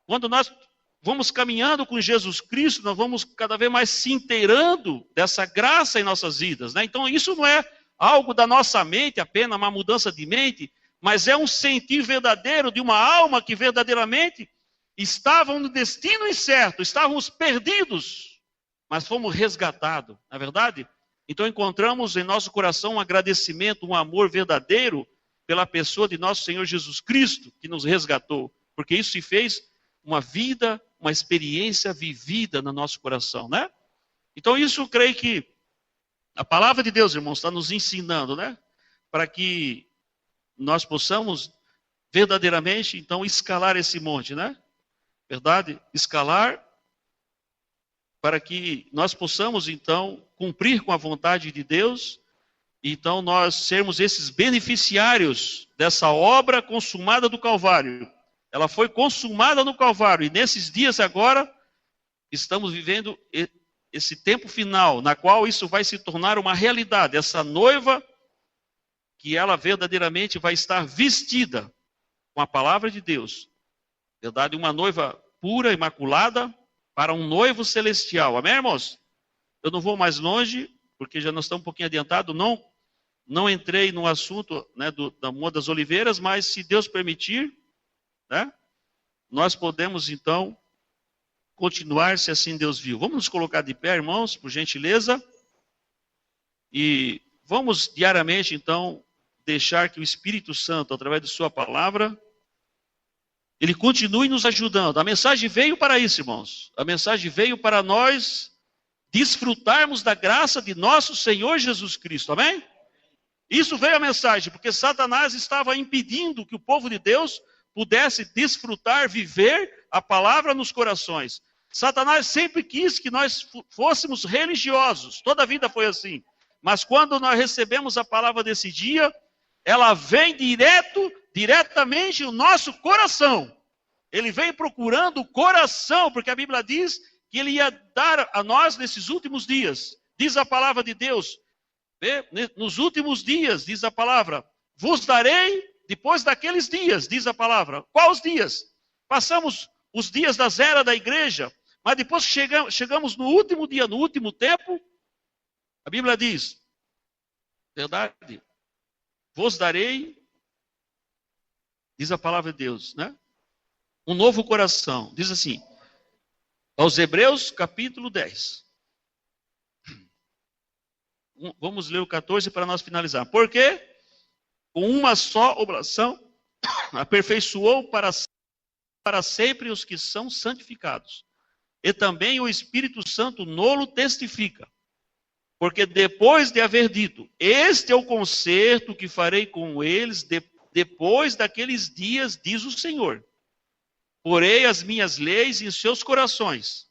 Quando nós vamos caminhando com Jesus Cristo, nós vamos cada vez mais se inteirando dessa graça em nossas vidas, né? Então isso não é algo da nossa mente, apenas uma mudança de mente, mas é um sentir verdadeiro de uma alma que verdadeiramente estava no destino incerto, estávamos perdidos, mas fomos resgatados, não é verdade? Então encontramos em nosso coração um agradecimento, um amor verdadeiro pela pessoa de nosso Senhor Jesus Cristo, que nos resgatou, porque isso se fez uma vida, uma experiência vivida no nosso coração, né? Então isso eu creio que a palavra de Deus, irmãos, está nos ensinando, né? Para que nós possamos verdadeiramente, então, escalar esse monte, né? Verdade? Escalar para que nós possamos, então, cumprir com a vontade de Deus. Então, nós sermos esses beneficiários dessa obra consumada do Calvário. Ela foi consumada no Calvário. E nesses dias agora, estamos vivendo esse tempo final, na qual isso vai se tornar uma realidade. Essa noiva, que ela verdadeiramente vai estar vestida com a palavra de Deus. Verdade? Uma noiva pura, imaculada, para um noivo celestial. Amém, irmãos? Eu não vou mais longe, porque já nós estamos um pouquinho adiantados. Não entrei no assunto, né, da Moa das Oliveiras, mas se Deus permitir, né, nós podemos então continuar se assim Deus viu. Vamos nos colocar de pé, irmãos, por gentileza. E vamos diariamente, então, deixar que o Espírito Santo, através de sua palavra, ele continue nos ajudando. A mensagem veio para isso, irmãos. A mensagem veio para nós desfrutarmos da graça de nosso Senhor Jesus Cristo. Amém? Isso veio a mensagem, porque Satanás estava impedindo que o povo de Deus pudesse desfrutar, viver a palavra nos corações. Satanás sempre quis que nós fôssemos religiosos. Toda a vida foi assim. Mas quando nós recebemos a palavra desse dia, ela vem diretamente no nosso coração. Ele vem procurando o coração, porque a Bíblia diz que ele ia dar a nós nesses últimos dias. Diz a palavra de Deus. Nos últimos dias, diz a palavra, vos darei depois daqueles dias, diz a palavra. Quais dias? Passamos os dias da era da igreja, mas depois chegamos no último dia, no último tempo, a Bíblia diz, verdade, vos darei, diz a palavra de Deus, né? Um novo coração. Diz assim, aos Hebreus, capítulo 10. Vamos ler o 14 para nós finalizar. Porque com uma só oblação aperfeiçoou para sempre os que são santificados. E também o Espírito Santo nolo testifica. Porque depois de haver dito, este é o concerto que farei com eles depois daqueles dias, diz o Senhor. Porei as minhas leis em seus corações,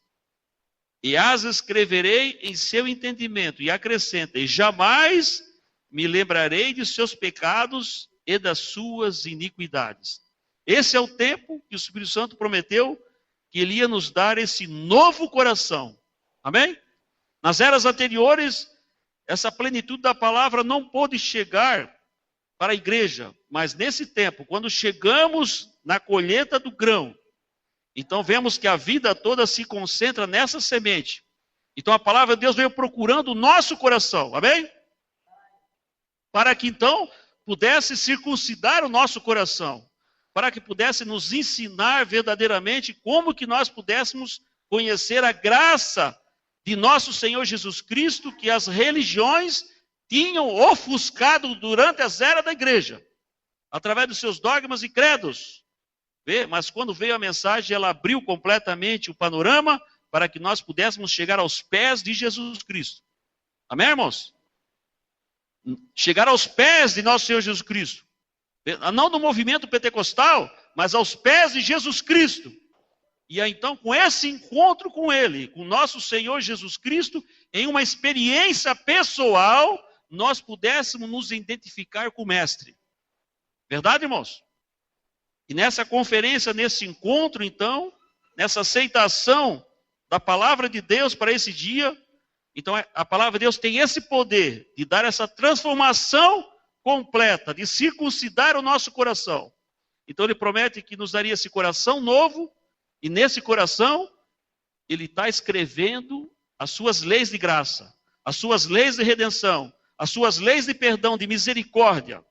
e as escreverei em seu entendimento, e acrescenta, e jamais me lembrarei de seus pecados e das suas iniquidades. Esse é o tempo que o Espírito Santo prometeu que ele ia nos dar esse novo coração. Amém? Nas eras anteriores, essa plenitude da palavra não pôde chegar para a igreja, mas nesse tempo, quando chegamos na colheita do grão, então vemos que a vida toda se concentra nessa semente. Então a palavra de Deus veio procurando o nosso coração, amém? Para que então pudesse circuncidar o nosso coração, para que pudesse nos ensinar verdadeiramente como que nós pudéssemos conhecer a graça de nosso Senhor Jesus Cristo, que as religiões tinham ofuscado durante as eras da igreja, através dos seus dogmas e credos. Mas quando veio a mensagem, ela abriu completamente o panorama para que nós pudéssemos chegar aos pés de Jesus Cristo. Amém, irmãos? Chegar aos pés de nosso Senhor Jesus Cristo. Não do movimento pentecostal, mas aos pés de Jesus Cristo. E aí, então, com esse encontro com Ele, com nosso Senhor Jesus Cristo, em uma experiência pessoal, nós pudéssemos nos identificar com o Mestre. Verdade, irmãos? E nessa conferência, nesse encontro, então, nessa aceitação da palavra de Deus para esse dia, então a palavra de Deus tem esse poder de dar essa transformação completa, de circuncidar o nosso coração. Então ele promete que nos daria esse coração novo, e nesse coração, ele está escrevendo as suas leis de graça, as suas leis de redenção, as suas leis de perdão, de misericórdia.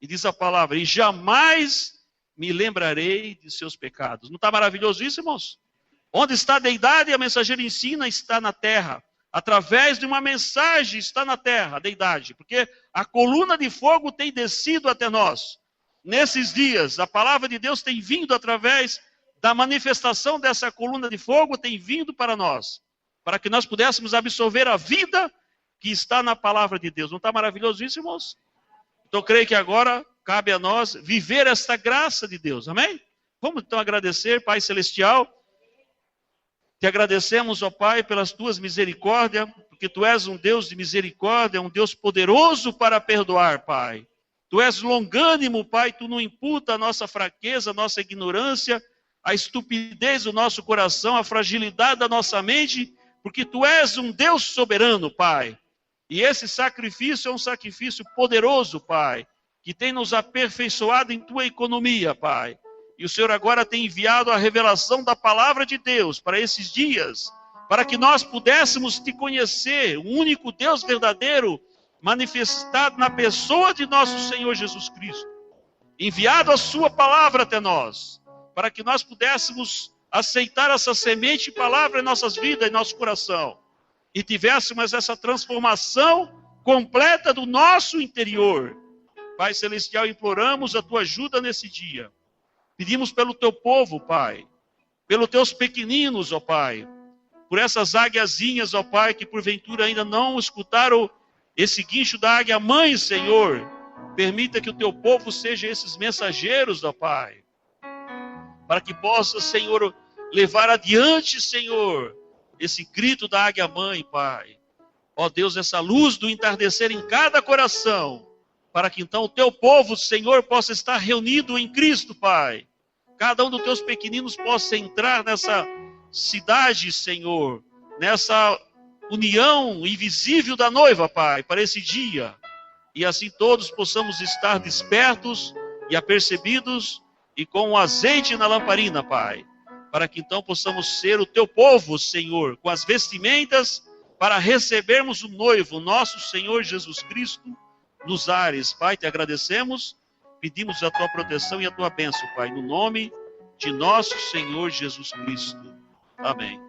E diz a palavra, e jamais me lembrarei de seus pecados. Não está maravilhoso isso, irmãos? Onde está a deidade, a mensageira ensina, está na terra. Através de uma mensagem está na terra, a deidade. Porque a coluna de fogo tem descido até nós. Nesses dias, a palavra de Deus tem vindo através da manifestação dessa coluna de fogo, tem vindo para nós. Para que nós pudéssemos absorver a vida que está na palavra de Deus. Não está maravilhoso isso, irmãos? Então, creio que agora cabe a nós viver esta graça de Deus, amém? Vamos então agradecer, Pai Celestial. Te agradecemos, ó Pai, pelas tuas misericórdias, porque tu és um Deus de misericórdia, um Deus poderoso para perdoar, Pai. Tu és longânimo, Pai, tu não imputa a nossa fraqueza, a nossa ignorância, a estupidez do nosso coração, a fragilidade da nossa mente, porque tu és um Deus soberano, Pai. E esse sacrifício é um sacrifício poderoso, Pai, que tem nos aperfeiçoado em tua economia, Pai. E o Senhor agora tem enviado a revelação da palavra de Deus para esses dias, para que nós pudéssemos te conhecer, o único Deus verdadeiro, manifestado na pessoa de nosso Senhor Jesus Cristo. Enviado a sua palavra até nós, para que nós pudéssemos aceitar essa semente de palavra em nossas vidas, em nosso coração. E tivéssemos essa transformação completa do nosso interior. Pai Celestial, imploramos a tua ajuda nesse dia. Pedimos pelo teu povo, Pai, pelos teus pequeninos, ó Pai, por essas águiazinhas, ó Pai, que porventura ainda não escutaram esse guincho da águia mãe, Senhor. Permita que o teu povo seja esses mensageiros, ó Pai, para que possa, Senhor, levar adiante, Senhor, esse grito da águia mãe, Pai. Ó Deus, essa luz do entardecer em cada coração, para que então o teu povo, Senhor, possa estar reunido em Cristo, Pai. Cada um dos teus pequeninos possa entrar nessa cidade, Senhor, nessa união invisível da noiva, Pai, para esse dia. E assim todos possamos estar despertos e apercebidos e com o azeite na lamparina, Pai, para que então possamos ser o teu povo, Senhor, com as vestimentas para recebermos o noivo, nosso Senhor Jesus Cristo, nos ares. Pai, te agradecemos, pedimos a tua proteção e a tua bênção, Pai, no nome de nosso Senhor Jesus Cristo. Amém.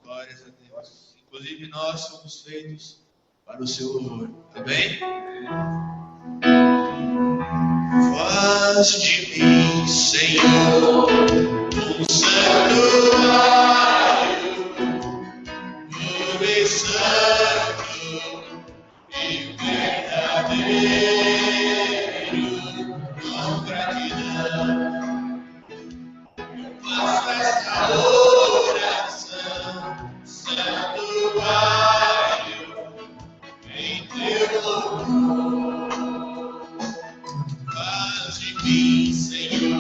Glórias a Deus. Inclusive nós somos feitos para o seu louvor. Amém? Faz de mim, Senhor, um santuário, puro e santo e verdadeiro, com gratidão. Eu faço esta oração, santuário, em teu louvor. Faz de mim, Senhor,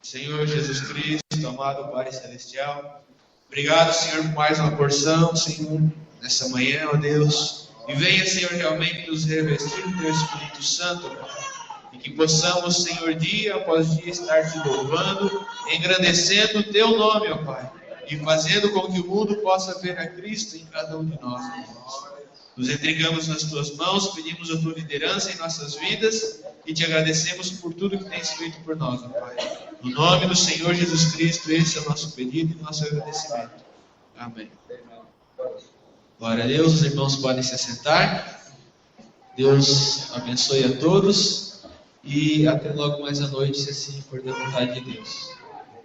Senhor Jesus Cristo, amado Pai Celestial, obrigado, Senhor, por mais uma porção, Senhor, nessa manhã, ó Deus, e venha, Senhor, realmente nos revestir do Teu Espírito Santo, e que possamos, Senhor, dia após dia estar Te louvando, engrandecendo o Teu nome, ó Pai, e fazendo com que o mundo possa ver a Cristo em cada um de nós, ó Deus. Nos entregamos nas Tuas mãos, pedimos a Tua liderança em nossas vidas e Te agradecemos por tudo que Tens feito por nós, ó Pai. No nome do Senhor Jesus Cristo, esse é o nosso pedido e nosso agradecimento. Amém. Glória a Deus, os irmãos podem se assentar. Deus abençoe a todos e até logo mais à noite, se assim for da vontade de Deus.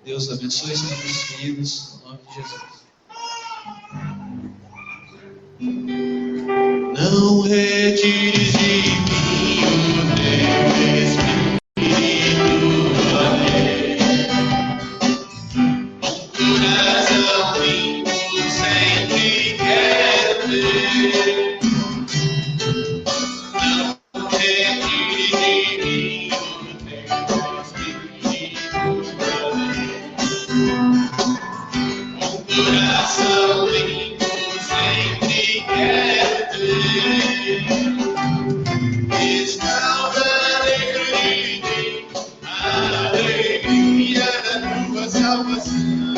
Deus abençoe, estamos despedidos, no nome de Jesus. Não retires de mim o Teu Espírito, ó Deus. Um coração limpo sempre quero ter. Não retires de mim o Teu Espírito, ó Deus. Um coração limpo sempre quero ter. Estava dentro de mim a alegria da Tua salvação.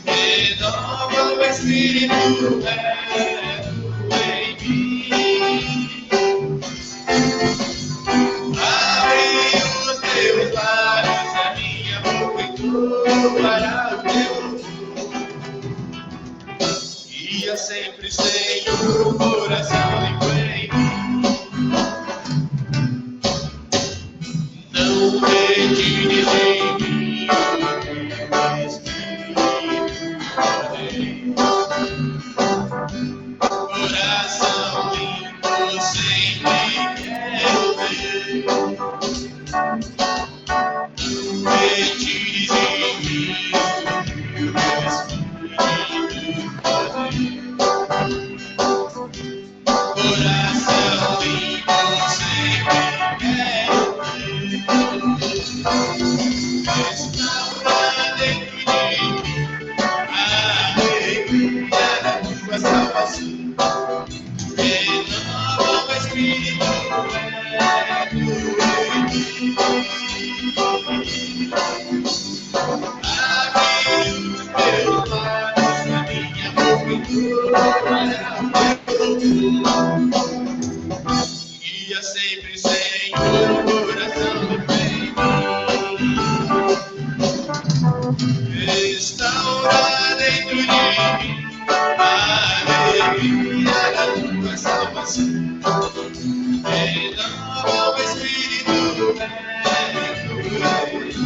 Renova o Espírito Santo em mim. Abre os Teus lábios, a minha boca e Tu para o Teu louvor. Guia sempre, Senhor, o coração limpo em mim. Não retires de mim o Teu Espírito, ó Deus. Coração limpo sempre quero ver. Não retires de mim o Teu Espírito, ó Deus. Coração limpo sempre quero ver. Restaura dentro de mim a alegria da Tua salvação. Renova o Espírito Santo em mim. Abre os Teus lábios, a minha boca e Tu para o Teu louvor. Guia sempre, Senhor, o coração limpo em mim. Restaura dentro de mim a alegria da Tua salvação. Renova o Espírito Santo em mim.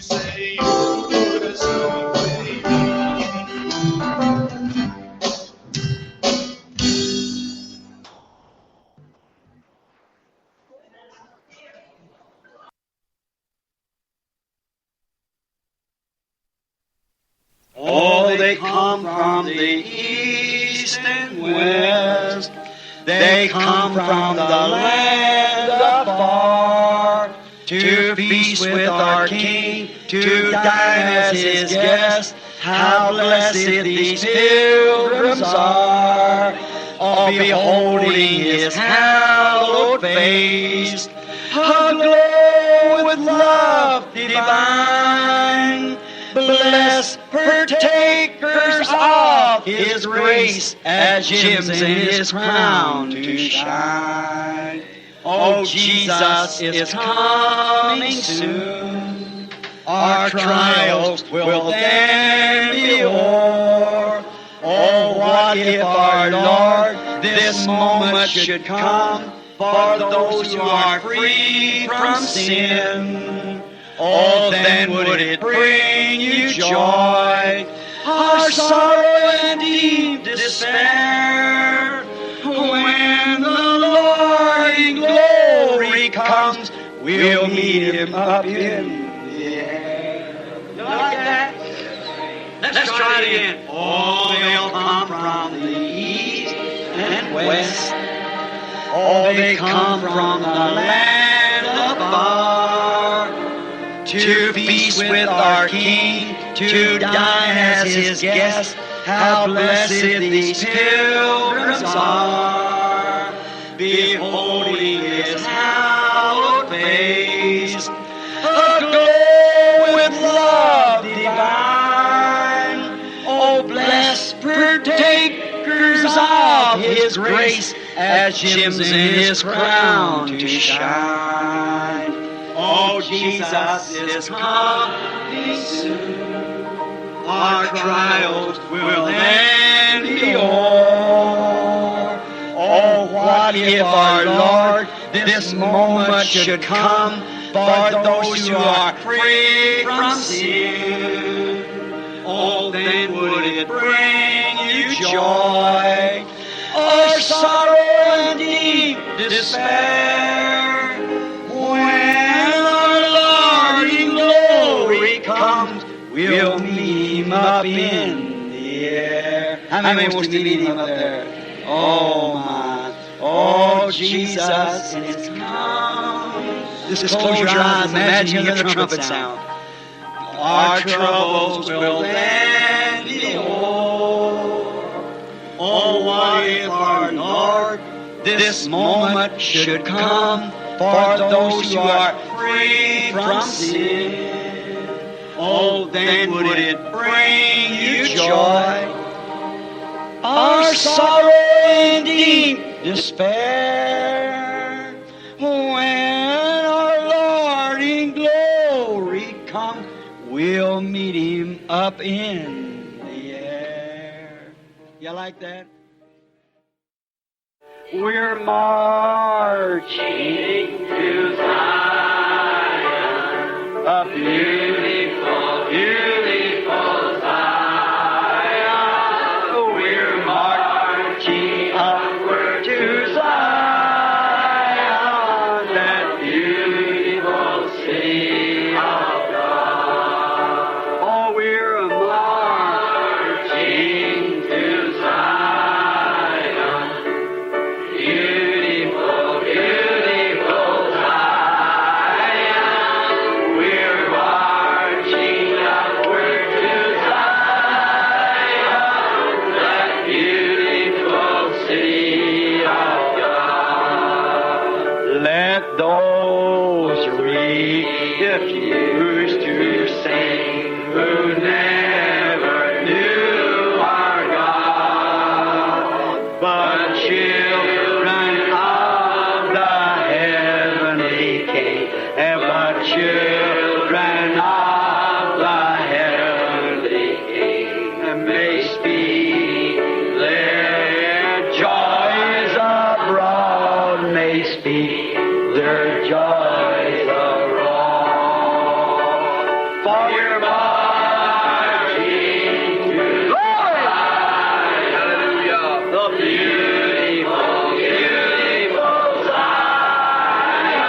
Sem o coração inteiro. Oh, they come from the east and west. They come from the land afar to feast with our King, to dine as His guest. How blessed these pilgrims are, all beholding His hallowed face, aglow with love divine. Blessed partakers of His grace, as gems in His crown to shine. Oh, Jesus is coming soon. Our trials will then be o'er. Oh, what if our Lord this moment should come for those who are free from sin? Oh, then would it bring you joy, our sorrow and deep despair, when the Lord in glory comes, we'll meet Him up in the air. You like that? Let's try it again. Oh, they'll come from the east and west. Oh, they come from the land afar to feast with our King, to dine as His guest. How blessed these pilgrims are, beholding His hallowed face, aglow with love divine. Oh, blessed partakers of His grace, as gems in His crown to shine. Oh, Jesus is coming soon. Our trials will then be o'er. Oh, what if our Lord this moment should come for those who are free from sin? Oh, then would it bring you joy, or sorrow and deep despair, when our Lord in glory comes, we'll meet Him up in the air. How many wants to meet Him up there? Oh, my. Oh, Jesus is coming. Just close your eyes and imagine the trumpet sound. Our troubles will then be o'er. Oh, what if our Lord this moment should come for those who are free from sin? Oh, then would it bring you joy, or sorrow and deep despair, when our Lord in glory comes, we'll meet Him up in the air. You like that? We're marching to Zion, a beautiful, beautiful Zion. We're marching upward to Zion, that beautiful city of God. Oh, we're marching to Zion, beautiful, beautiful Zion. We're marching we're marching to Zion. Hallelujah. The beautiful, beautiful Zion.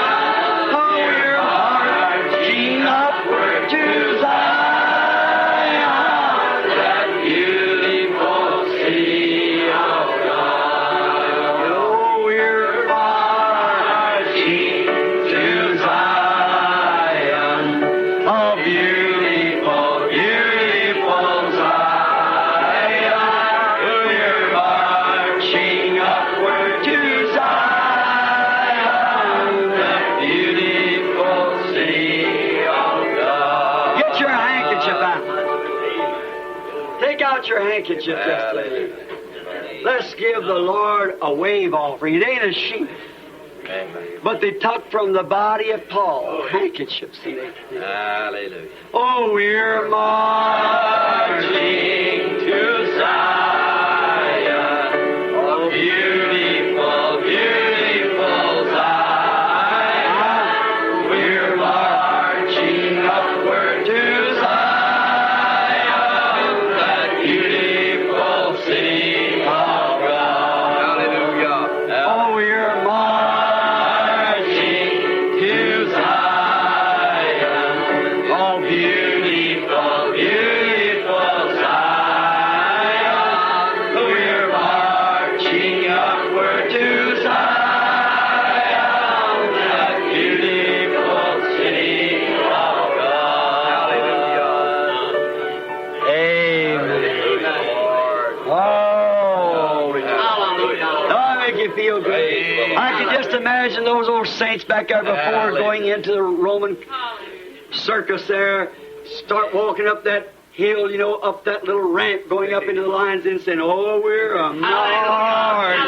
Oh, we're marching upward to Zion, that beautiful city of God. Oh, we're marching to Zion, a beautiful, beautiful Zion. We're marching upward to Zion, that beautiful city of God. Get your handkerchief out. Take out your handkerchief just a minute. Let's give the Lord a wave offering. It ain't a sheep, but they took from the body of Paul handkerchiefs. See they? Hallelujah. Oh, we're marching to Zion, a beautiful, beautiful Zion. We're marching upward to Zion, that beautiful city of God. Hallelujah. Oh, we're marching to Zion, oh, beautiful, beautiful Zion. We're marching upward to Zion, that beautiful city of God. Hallelujah. Amen. Oh, I make you feel good. I can just imagine those old saints back there before going into the Roman circus there, start walking up that hill, you know, up that little ramp, going up into the lines and saying, oh, we're marching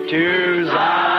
to Zion.